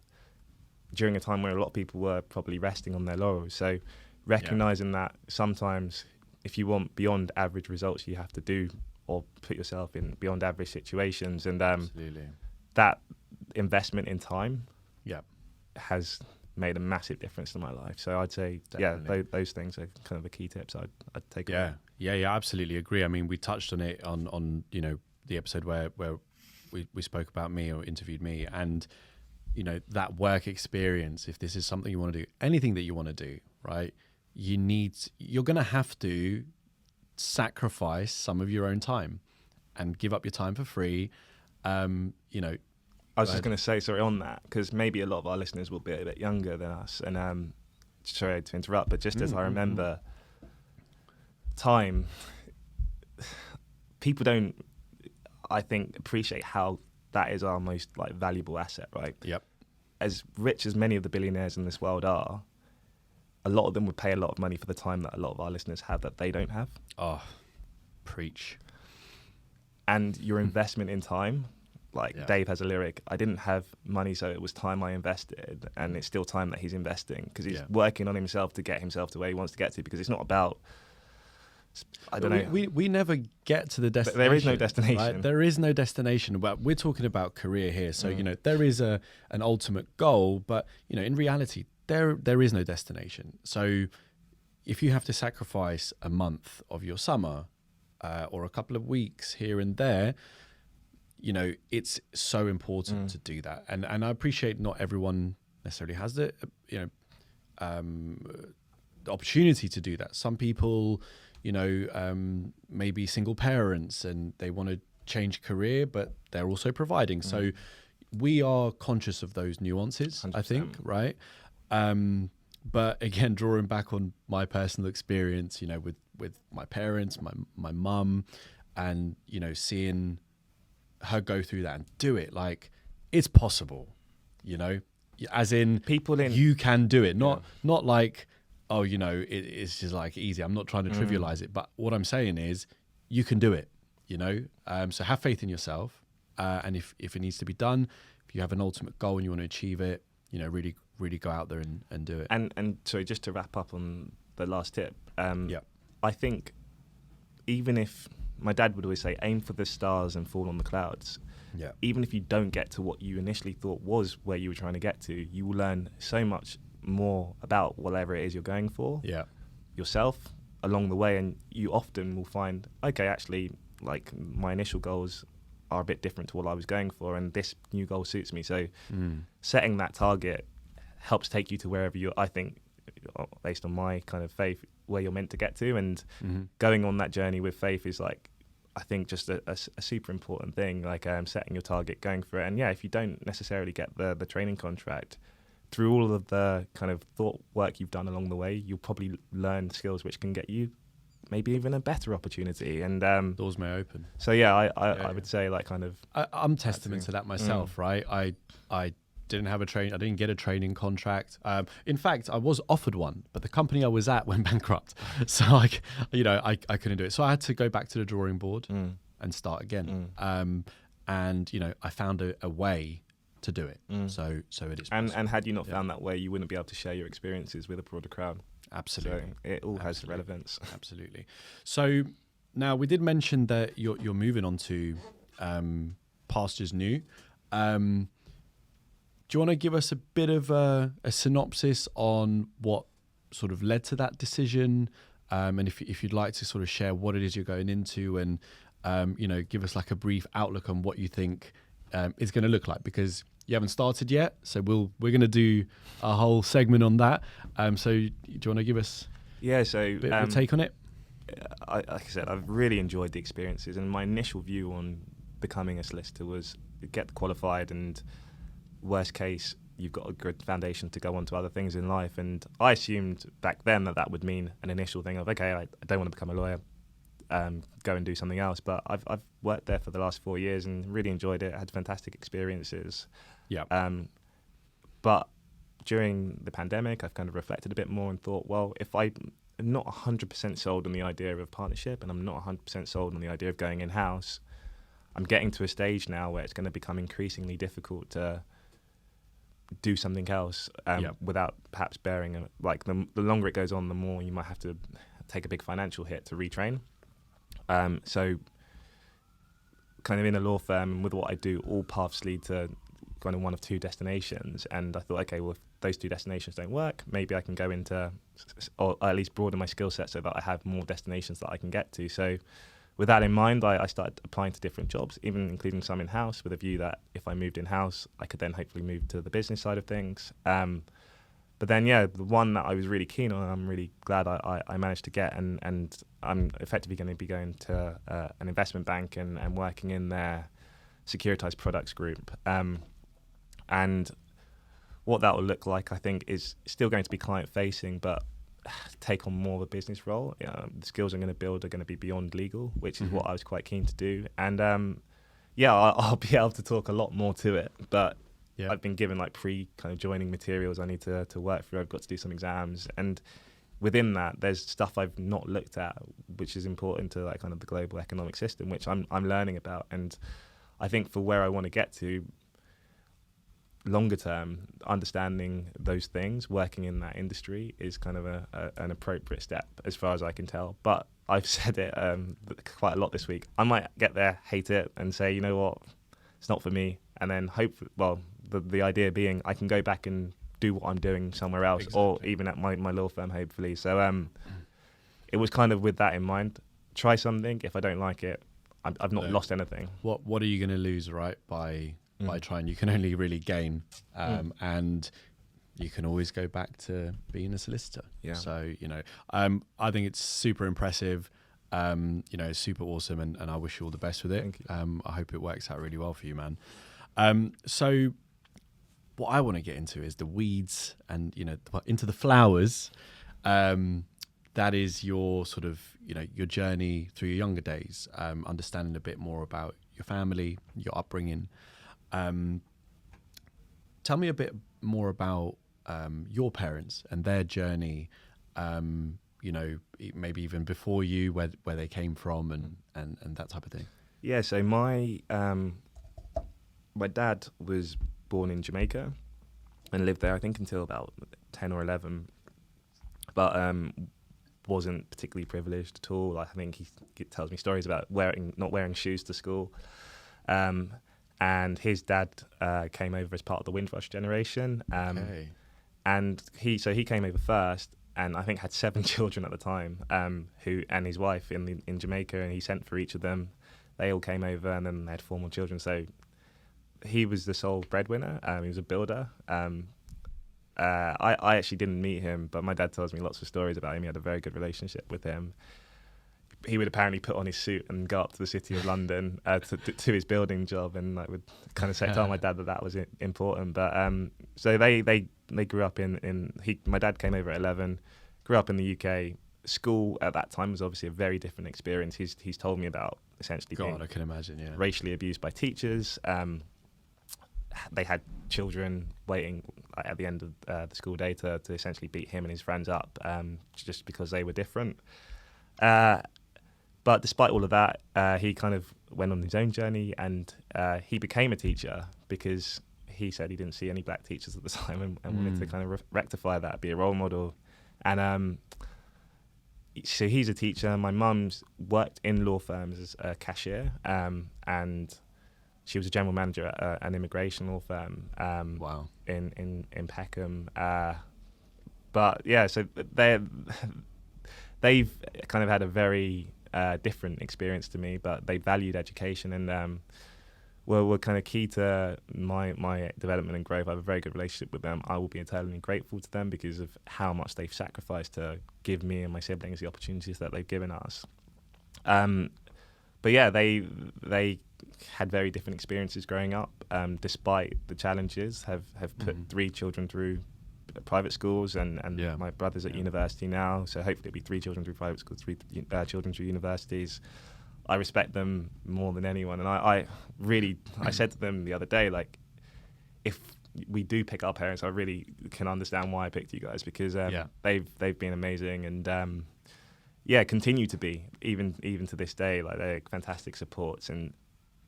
Speaker 2: during a time where a lot of people were probably resting on their laurels. So recognizing that sometimes if you want beyond average results, you have to do or put yourself in beyond average situations. And that investment in time has made a massive difference to my life. So I'd say, those things are kind of the key tips I'd take away.
Speaker 1: Yeah, absolutely agree. I mean, we touched on it on the episode where we spoke about me or interviewed me, and that work experience. If this is something you want to do, anything that you want to do, right? You're going to have to sacrifice some of your own time and give up your time for free.
Speaker 2: I was just going to say, sorry, on that, because maybe a lot of our listeners will be a bit younger than us, and sorry to interrupt, but just as I remember, time, people don't, I think appreciate how that is our most like valuable asset, right?
Speaker 1: Yep.
Speaker 2: As rich as many of the billionaires in this world are, a lot of them would pay a lot of money for the time that a lot of our listeners have that they don't have.
Speaker 1: Oh, preach.
Speaker 2: And your investment in time, like Dave has a lyric, I didn't have money, so it was time I invested, and it's still time that he's investing because he's working on himself to get himself to where he wants to get to, because it's not about, I don't know.
Speaker 1: We never get to the destination.
Speaker 2: There is no destination.
Speaker 1: Right? There is no destination. But we're talking about career here. So, there is an ultimate goal, but, in reality, there is no destination. So if you have to sacrifice a month of your summer or a couple of weeks here and there, it's so important to do that. And I appreciate not everyone necessarily has the opportunity to do that. Some people, maybe single parents and they want to change career, but they're also providing. So we are conscious of those nuances, 100%. I think, right? But again, drawing back on my personal experience, with my parents, my mum, and, seeing her go through that and do it, like, it's possible, as in you can do it, not like, oh, it's just like easy. I'm not trying to trivialize it, but what I'm saying is you can do it, so have faith in yourself. And if it needs to be done, if you have an ultimate goal and you want to achieve it, really go out there and do it.
Speaker 2: And sorry, just to wrap up on the last tip, I think even if my dad would always say, aim for the stars and fall on the clouds. Yeah. Even if you don't get to what you initially thought was where you were trying to get to, you will learn so much more about whatever it is you're going for. Yeah. Yourself along the way, and you often will find, okay, actually, like my initial goals are a bit different to what I was going for, and this new goal suits me. So setting that target helps take you to wherever you're, I think, based on my kind of faith, where you're meant to get to. And going on that journey with faith is like, I think just a super important thing, like setting your target, going for it. And if you don't necessarily get the training contract, through all of the kind of thought work you've done along the way, you'll probably learn skills which can get you maybe even a better opportunity. And
Speaker 1: doors may open.
Speaker 2: So I would say, like, kind of,
Speaker 1: I'm testament to that myself, right? I didn't have I didn't get a training contract. In fact, I was offered one, but the company I was at went bankrupt. So I couldn't do it. So I had to go back to the drawing board and start again. And I found a way to do it. So it is possible.
Speaker 2: And had you not found that way, you wouldn't be able to share your experiences with a broader crowd.
Speaker 1: Absolutely.
Speaker 2: So it all has relevance.
Speaker 1: Absolutely. So now we did mention that you're moving on to pastures new. Do you want to give us a bit of a synopsis on what sort of led to that decision? And if you'd like to sort of share what it is you're going into, and give us like a brief outlook on what you think it's going to look like, because you haven't started yet. So we're going to do a whole segment on that. So do you want to give us a bit of a take on it?
Speaker 2: Like I said, I've really enjoyed the experiences, and my initial view on becoming a solicitor was get qualified, and worst case, you've got a good foundation to go on to other things in life. And I assumed back then that would mean an initial thing of, okay, I don't want to become a lawyer, go and do something else. But I've worked there for the last 4 years and really enjoyed it. I had fantastic experiences. Yeah. But during the pandemic, I've kind of reflected a bit more and thought, well, if I'm not 100% sold on the idea of partnership, and I'm not 100% sold on the idea of going in-house, I'm getting to a stage now where it's going to become increasingly difficult to do something else without perhaps bearing the longer it goes on, the more you might have to take a big financial hit to retrain. So kind of in a law firm, with what I do, all paths lead to kind of one of two destinations. And I thought, okay, well, if those two destinations don't work, maybe I can go into, or at least broaden my skill set so that I have more destinations that I can get to. So with that in mind, I started applying to different jobs, even including some in-house, with a view that if I moved in-house, I could then hopefully move to the business side of things. But then, the one that I was really keen on, I'm really glad I managed to get, and I'm effectively going to be going to an investment bank and working in their securitized products group. And what that will look like, I think, is still going to be client-facing, but take on more of a business role. The skills I'm going to build are going to be beyond legal, which is what I was quite keen to do. And yeah, I'll be able to talk a lot more to it, but
Speaker 1: Yeah.
Speaker 2: I've been given like kind of joining materials I need to work through. I've got to do some exams, and within that, there's stuff I've not looked at, which is important to like kind of the global economic system, which I'm learning about. And I think for where I want to get to longer term, understanding those things, working in that industry is kind of an appropriate step as far as I can tell. But I've said it quite a lot this week. I might get there, hate it, and say, you know what, it's not for me. And then the idea being I can go back and do what I'm doing somewhere else, or even at my law firm, hopefully. So it was kind of with that in mind. Try something. If I don't like it, I've not lost anything.
Speaker 1: What are you going to lose, right? By trying, you can only really gain, and you can always go back to being a solicitor.
Speaker 2: Yeah.
Speaker 1: So I think it's super impressive. Super awesome, and I wish you all the best with it.
Speaker 2: Thank you.
Speaker 1: I hope it works out really well for you, man. So what I want to get into is the weeds and into the flowers. That is your sort of your journey through your younger days, understanding a bit more about your family, your upbringing. Tell me a bit more about your parents and their journey. Maybe even before you, where they came from, and that type of thing.
Speaker 2: Yeah. So my dad was born in Jamaica and lived there, I think, until about 10 or 11, but wasn't particularly privileged at all. I think he tells me stories about not wearing shoes to school. And his dad came over as part of the Windrush generation.
Speaker 1: Okay.
Speaker 2: And he came over first, and I think had 7 children at the time, and his wife in Jamaica, and he sent for each of them. They all came over, and then they had 4 more children. So he was the sole breadwinner. He was a builder. I actually didn't meet him, but my dad tells me lots of stories about him. He had a very good relationship with him. He would apparently put on his suit and go up to the city of London to his building job, and like would kind of tell my dad that was important. But so they grew up my dad came over at 11, grew up in the UK. School at that time was obviously a very different experience. He's told me about essentially being
Speaker 1: I can imagine, yeah.
Speaker 2: racially abused by teachers. They had children waiting at the end of the school day to essentially beat him and his friends up, just because they were different. But despite all of that, he kind of went on his own journey, and he became a teacher because he said he didn't see any black teachers at the time, and wanted to kind of rectify that, be a role model. And so he's a teacher. My mum's worked in law firms as a cashier, and she was a general manager at an immigration law firm.
Speaker 1: Wow.
Speaker 2: In Peckham. But yeah, so they've kind of had a very different experience to me, but they valued education, and were kind of key to my development and growth. I have a very good relationship with them. I will be eternally grateful to them because of how much they've sacrificed to give me and my siblings the opportunities that they've given us. But yeah, they had very different experiences growing up, despite the challenges. Have put 3 children through private schools, and my brother's at university now, so hopefully it'll be 3 children through private schools, 3 children through universities. I respect them more than anyone, and I said to them the other day, like, if we do pick our parents, I really can understand why I picked you guys, because they've been amazing, and continue to be even to this day. Like, they're fantastic supports, and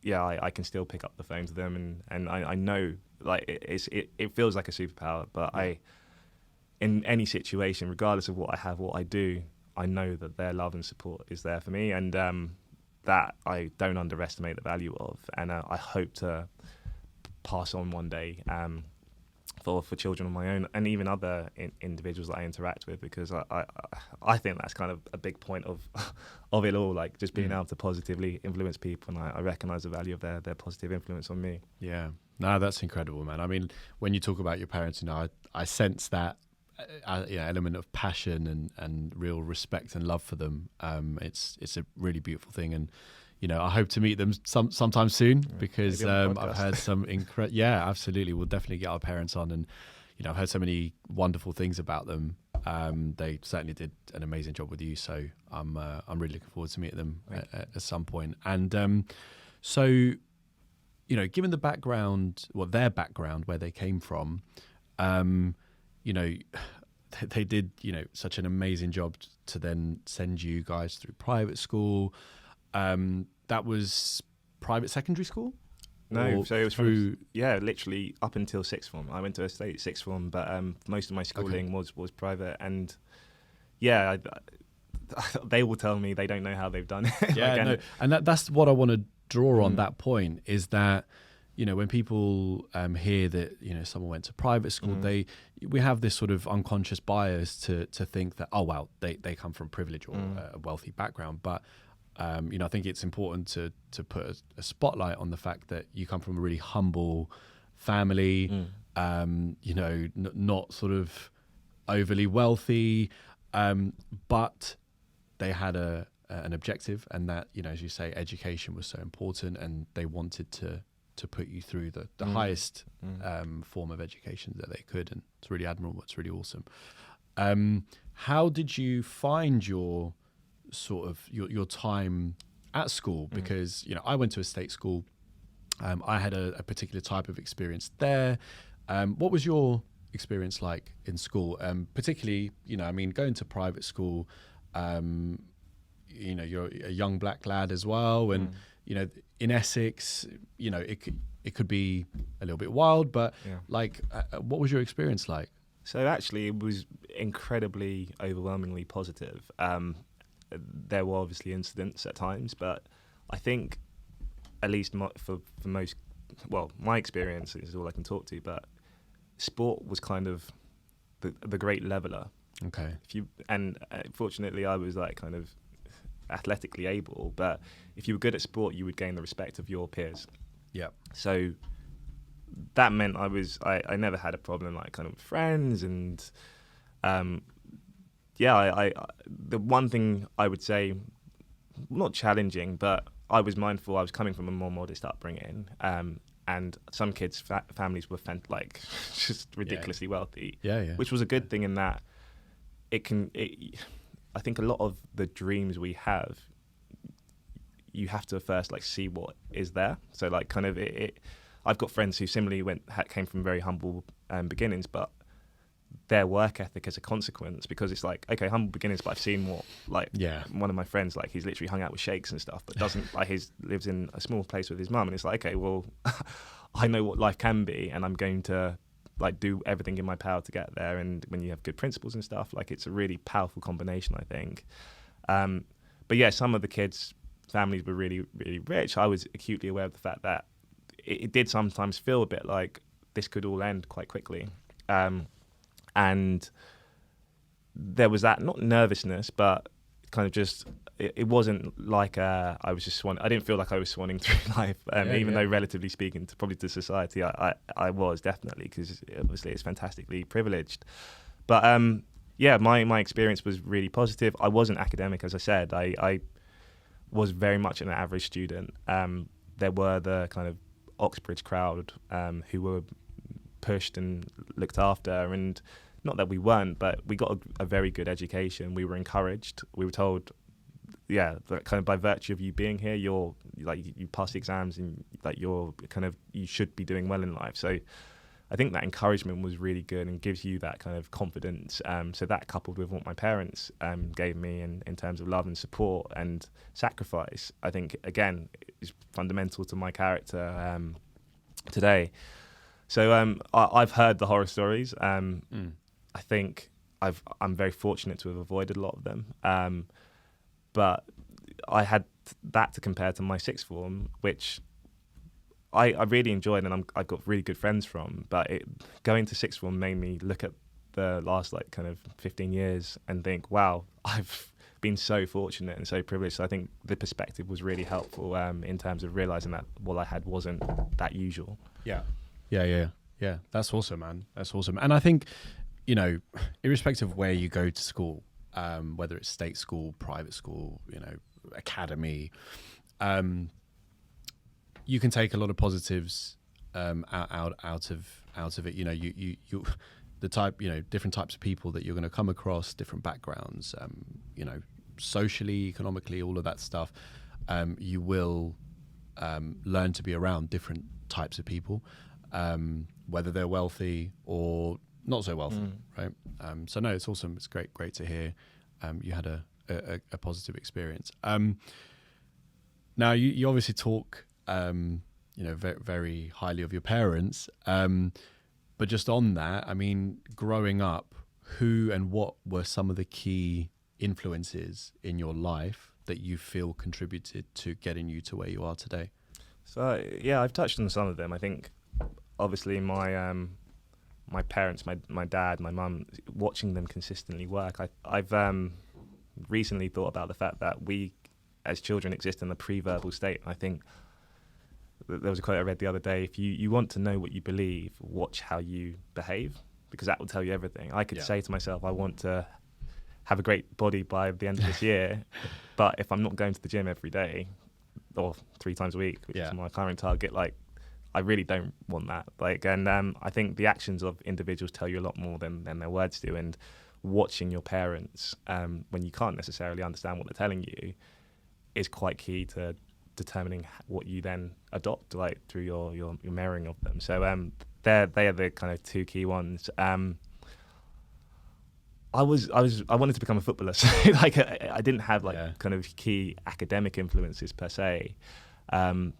Speaker 2: I can still pick up the phone to them, and I know, like, it feels like a superpower, but in any situation, regardless of what I have, what I do, I know that their love and support is there for me, and that I don't underestimate the value of, and I hope to pass on one day for children of my own, and even other individuals that I interact with, because I think that's kind of a big point of it all, like just being able to positively influence people, and I recognise the value of their positive influence on me.
Speaker 1: Yeah, no, that's incredible, man. I mean, when you talk about your parents, I sense that element of passion and real respect and love for them. It's a really beautiful thing, and I hope to meet them sometime soon, because I've heard some yeah, absolutely. We'll definitely get our parents on, and I've heard so many wonderful things about them. They certainly did an amazing job with you, so I'm really looking forward to meeting them at some point. And so you know, given the background, well, their background, where they came from, you know, they did, you know, such an amazing job to then send you guys through private school. That was private secondary school?
Speaker 2: No,
Speaker 1: Or
Speaker 2: so it was
Speaker 1: through...
Speaker 2: literally up until sixth form. I went to a state sixth form, but most of my schooling was private, and yeah, they will tell me they don't know how they've done it.
Speaker 1: Yeah, no, and that's what I want to draw on that point, is that, you know, when people hear that, you know, someone went to private school, we have this sort of unconscious bias to think that, oh, well, they come from privilege or a wealthy background. But, you know, I think it's important to put a spotlight on the fact that you come from a really humble family, you know, not sort of overly wealthy, but they had an objective, and that, you know, as you say, education was so important, and they wanted to put you through the highest form of education that they could. And it's really admirable. It's really awesome. How did you find your sort of your time at school? Because, you know, I went to a state school. I had a particular type of experience there. What was your experience like in school? Particularly, you know, I mean, going to private school, you know, you're a young black lad as well, and you know, in Essex, you know, it could be a little bit wild, but like, what was your experience like?
Speaker 2: So actually, it was incredibly, overwhelmingly positive. There were obviously incidents at times, but I think, at least for most, well, my experience is all I can talk to, but sport was kind of the great leveler.
Speaker 1: Okay.
Speaker 2: Fortunately, I was like kind of athletically able, but if you were good at sport, you would gain the respect of your peers.
Speaker 1: Yeah.
Speaker 2: So that meant I never had a problem like kind of with friends, and the one thing I would say, not challenging, but I was mindful I was coming from a more modest upbringing, and some kids' families were just ridiculously wealthy, which was a good thing in that I think a lot of the dreams we have, you have to first like see what is there. So like kind of I've got friends who similarly came from very humble beginnings, but their work ethic as a consequence, because it's like, okay, humble beginnings, but I've seen what, like, one of my friends, like, he's literally hung out with sheikhs and stuff, but doesn't, like, lives in a small place with his mum, and it's like, okay, well, I know what life can be, and I'm going to, like, do everything in my power to get there. And when you have good principles and stuff, like, it's a really powerful combination, I think. But yeah, some of the kids' families were really, really rich. I was acutely aware of the fact that it did sometimes feel a bit like this could all end quite quickly. And there was that, not nervousness, but kind of just, it wasn't like I was just swanning. I didn't feel like I was swanning through life, even though relatively speaking, probably to society, I was definitely, because obviously it's fantastically privileged. But my experience was really positive. I wasn't academic, as I said. I was very much an average student. There were the kind of Oxbridge crowd who were pushed and looked after, and not that we weren't, but we got a very good education. We were encouraged. We were told, that kind of by virtue of you being here, you're like, you pass the exams, and like you should be doing well in life. So I think that encouragement was really good and gives you that kind of confidence. So that, coupled with what my parents gave me in terms of love and support and sacrifice, I think again is fundamental to my character today. So I've heard the horror stories. I think I'm very fortunate to have avoided a lot of them. But I had that to compare to my sixth form, which I really enjoyed, and I've got really good friends from. But going to sixth form made me look at the last like kind of 15 years and think, wow, I've been so fortunate and so privileged. So I think the perspective was really helpful in terms of realising that what I had wasn't that usual.
Speaker 1: Yeah. That's awesome, man. That's awesome. And I think, you know, irrespective of where you go to school, whether it's state school, private school, you know, academy, you can take a lot of positives out of it. You know, you the type, you know, different types of people that you're going to come across, different backgrounds, you know, socially, economically, all of that stuff. You will learn to be around different types of people, whether they're wealthy or not so wealthy, right? So no, it's awesome. It's great to hear you had a positive experience. Now you obviously talk, very, very highly of your parents, but just on that, I mean, growing up, who and what were some of the key influences in your life that you feel contributed to getting you to where you are today?
Speaker 2: So yeah, I've touched on some of them. I think obviously my parents, my dad, my mum, watching them consistently work. I've recently thought about the fact that we as children exist in the pre-verbal state. I think there was a quote I read the other day: if you want to know what you believe, watch how you behave, because that will tell you everything. I could say to myself, I want to have a great body by the end of this year, but if I'm not going to the gym every day or 3 times a week, which is my current target, like, I really don't want that. Like, and I think the actions of individuals tell you a lot more than their words do. And watching your parents when you can't necessarily understand what they're telling you is quite key to determining what you then adopt, like through your mirroring of them. So they are the kind of 2 key ones. I wanted to become a footballer, so like I didn't have kind of key academic influences per se, and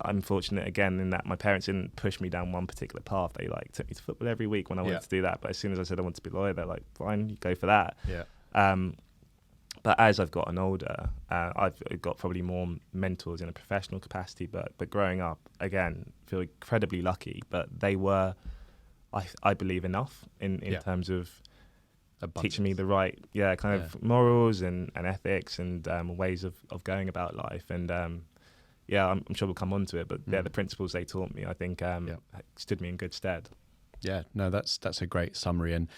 Speaker 2: I'm fortunate again in that my parents didn't push me down one particular path. They took me to football every week when I wanted to do that. But as soon as I said I want to be a lawyer, they're like, fine, you go for that. But as I've gotten older, I've got probably more mentors in a professional capacity. But growing up, again, feel incredibly lucky. But they were, I believe, enough in terms of teaching me the right kind of morals and ethics and ways of going about life. And I'm sure we'll come on to it, but they're the principles they taught me, I think, stood me in good stead. Yeah,
Speaker 1: no, that's a great summary. And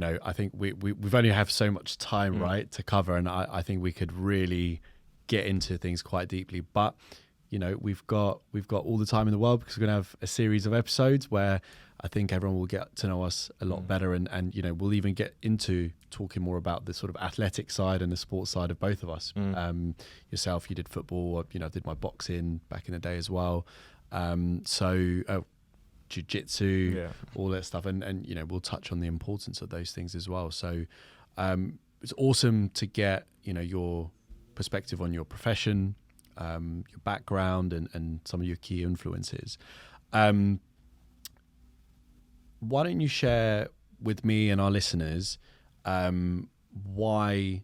Speaker 1: I think we've only have so much time, right, to cover, and I think we could really get into things quite deeply. But we've got all the time in the world, because we're going to have a series of episodes where I think everyone will get to know us a lot better, and we'll even get into talking more about the sort of athletic side and the sports side of both of us. Yourself, you did football. I did my boxing back in the day as well. Jiu-jitsu, all that stuff, and we'll touch on the importance of those things as well. So it's awesome to get your perspective on your profession, your background, and some of your key influences. Why don't you share with me and our listeners why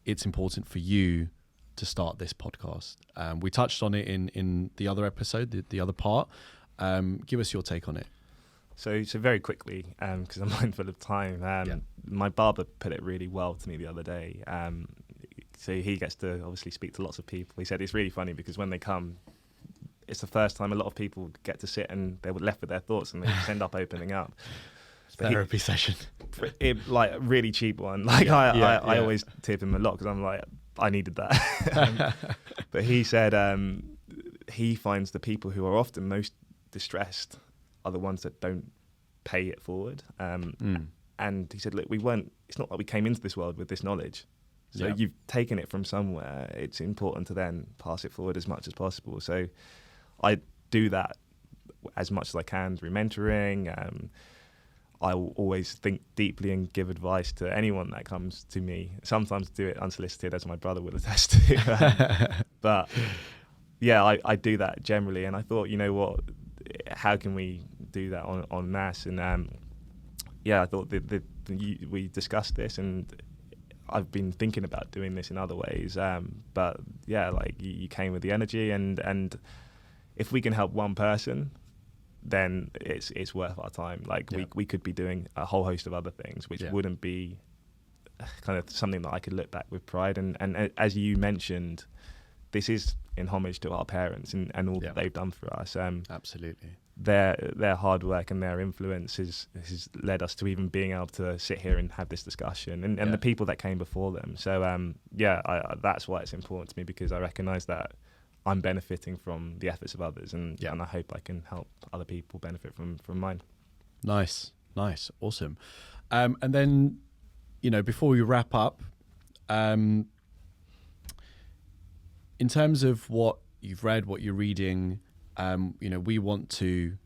Speaker 1: it's important for you to start this podcast? We touched on it in the other episode, the other part. Give us your take on it.
Speaker 2: So very quickly, because I'm mindful of time, my barber put it really well to me the other day. So he gets to obviously speak to lots of people. He said it's really funny because when they come, it's the first time a lot of people get to sit and they're left with their thoughts and they just end up opening up.
Speaker 1: Therapy session.
Speaker 2: Like a really cheap one. Like I always tip him a lot because I'm like, I needed that. But he said he finds the people who are often most distressed are the ones that don't pay it forward. And he said, look, it's not like we came into this world with this knowledge. So you've taken it from somewhere. It's important to then pass it forward as much as possible. So I do that as much as I can through mentoring. I will always think deeply and give advice to anyone that comes to me. Sometimes do it unsolicited, as my brother will attest to. But I do that generally. And I thought, you know what, how can we do that en masse? And I thought we discussed this, and I've been thinking about doing this in other ways. But you came with the energy, and if we can help one person, then it's worth our time. We could be doing a whole host of other things, which wouldn't be kind of something that I could look back with pride. And as you mentioned, this is in homage to our parents and all that they've done for us.
Speaker 1: Absolutely.
Speaker 2: Their hard work and their influence has led us to even being able to sit here and have this discussion, and the people that came before them. So that's why it's important to me, because I recognise that I'm benefiting from the efforts of others, and I hope I can help other people benefit from mine.
Speaker 1: Nice, awesome. And then, before we wrap up, in terms of what you've read, what you're reading, we want to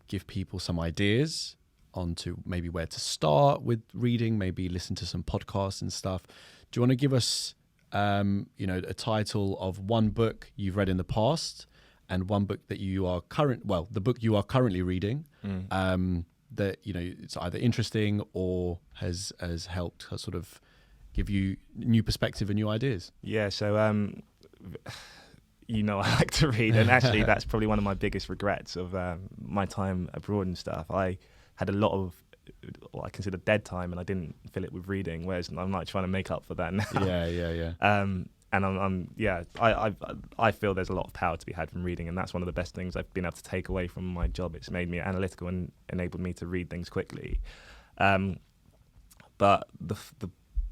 Speaker 1: give people some ideas onto maybe where to start with reading, maybe listen to some podcasts and stuff. Do you want to give us, a title of one book you've read in the past and one book that the book you are currently reading, that, it's either interesting or has helped sort of give you new perspective and new ideas?
Speaker 2: Yeah, so I like to read, and actually that's probably one of my biggest regrets of my time abroad and stuff. I had a lot of what I consider dead time, and I didn't fill it with reading, whereas I'm like trying to make up for that now.
Speaker 1: Yeah.
Speaker 2: And I feel there's a lot of power to be had from reading, and that's one of the best things I've been able to take away from my job. It's made me analytical and enabled me to read things quickly. But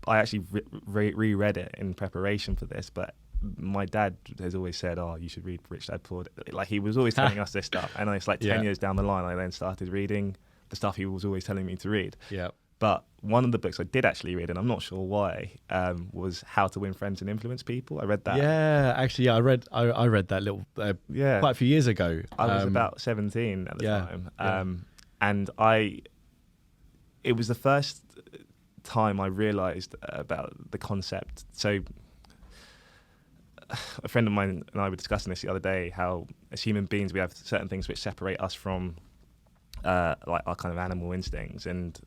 Speaker 2: I actually reread it in preparation for this, but my dad has always said, "Oh, you should read Rich Dad Poor Dad." Like, he was always telling us this stuff, and it's like 10 years down the line, I then started reading the stuff he was always telling me to read.
Speaker 1: Yeah.
Speaker 2: But one of the books I did actually read, and I'm not sure why, was How to Win Friends and Influence People. I read that.
Speaker 1: Yeah, actually, I read that little quite a few years ago.
Speaker 2: I was about 17 at the time, and it was the first time I realised about the concept. So a friend of mine and I were discussing this the other day, how as human beings we have certain things which separate us from like our kind of animal instincts, and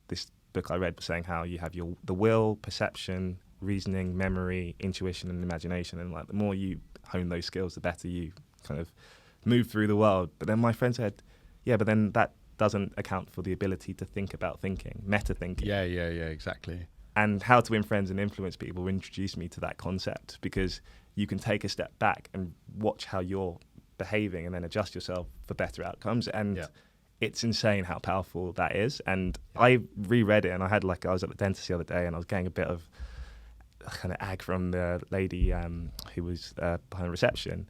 Speaker 2: this book I read was saying how you have the will, perception, reasoning, memory, intuition and imagination, and like the more you hone those skills, the better you kind of move through the world. But then my friend said, yeah, but then that doesn't account for the ability to think about thinking, meta thinking.
Speaker 1: Yeah, exactly.
Speaker 2: And How to Win Friends and Influence People introduced me to that concept, because you can take a step back and watch how you're behaving and then adjust yourself for better outcomes. And it's insane how powerful that is. And I reread it, and I was at the dentist the other day, and I was getting a bit of kind of ag from the lady who was behind the reception.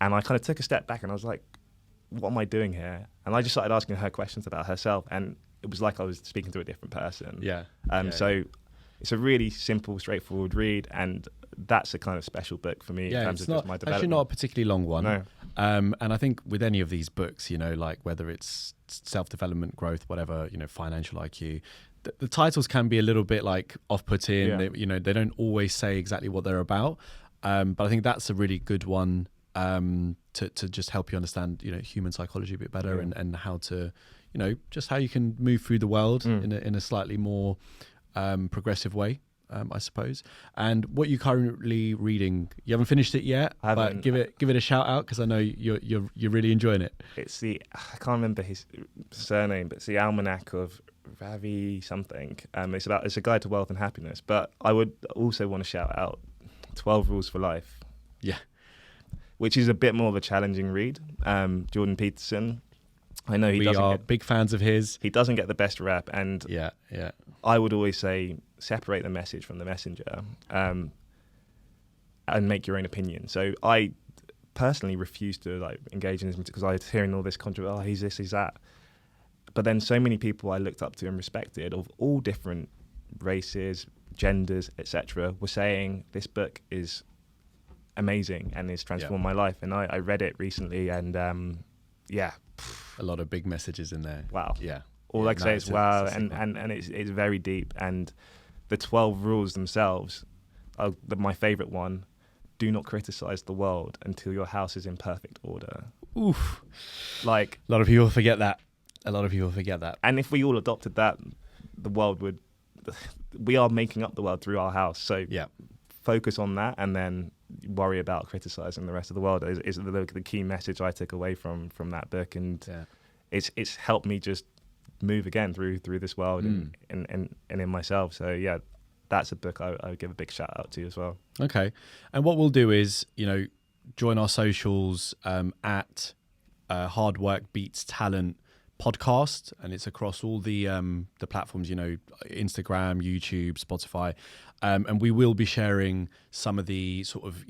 Speaker 2: And I kind of took a step back and I was like, what am I doing here? And I just started asking her questions about herself, and it was like I was speaking to a different person. So it's a really simple, straightforward read, and that's a kind of special book for me in terms of just my development.
Speaker 1: Actually not a particularly long one.
Speaker 2: No.
Speaker 1: And I think with any of these books, like whether it's self-development, growth, whatever, financial IQ, the titles can be a little bit like off-putting.
Speaker 2: Yeah.
Speaker 1: They don't always say exactly what they're about. But I think that's a really good one to just help you understand, human psychology a bit better, and how to, just how you can move through the world in a slightly more progressive way, I suppose. And what you currently reading? You haven't finished it yet, but give it a shout out, because I know you're really enjoying it.
Speaker 2: It's I can't remember his surname, but it's the Almanac of Ravi something. It's a guide to wealth and happiness. But I would also want to shout out 12 Rules for Life.
Speaker 1: Yeah.
Speaker 2: Which is a bit more of a challenging read. Jordan Peterson. I know we are
Speaker 1: big fans of his.
Speaker 2: He doesn't get the best rap, and I would always say separate the message from the messenger, and make your own opinion. So I personally refused to engage in this because I was hearing all this controversy. Oh, he's this, he's that. But then so many people I looked up to and respected of all different races, genders, etc., were saying this book is amazing and it's transformed my life. And I read it recently, and
Speaker 1: a lot of big messages in there.
Speaker 2: Wow.
Speaker 1: Yeah.
Speaker 2: All I can say is wow, and it's very deep. And the 12 rules themselves, my favourite one: do not criticise the world until your house is in perfect order.
Speaker 1: Oof.
Speaker 2: A
Speaker 1: lot of people forget that.
Speaker 2: And if we all adopted that, we are making up the world through our house. So focus on that, and then worry about criticising the rest of the world is the key message I took away from that book. And it's helped me just move again through this world and in myself. So that's a book I would give a big shout out to as well.
Speaker 1: Okay. And what we'll do is, join our socials at Hard Work Beats Talent podcast, and it's across all the platforms, Instagram, YouTube, Spotify, and we will be sharing some of the sort of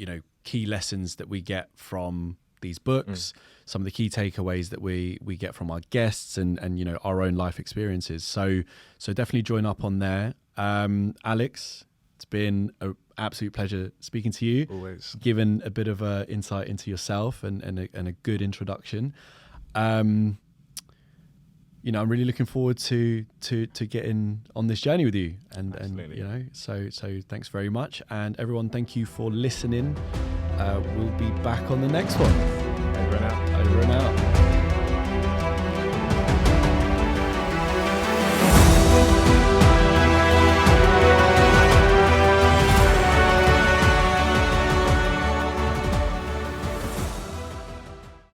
Speaker 1: key lessons that we get from these books, some of the key takeaways that we get from our guests, and our own life experiences. So definitely join up on there. Alex, It's been an absolute pleasure speaking to you.
Speaker 2: Always.
Speaker 1: Given a bit of insight into yourself and a good introduction. You know, I'm really looking forward to getting on this journey with you, and you know, so thanks very much, and everyone, thank you for listening. We'll be back on the next one.
Speaker 2: Over and out.
Speaker 1: Over and out.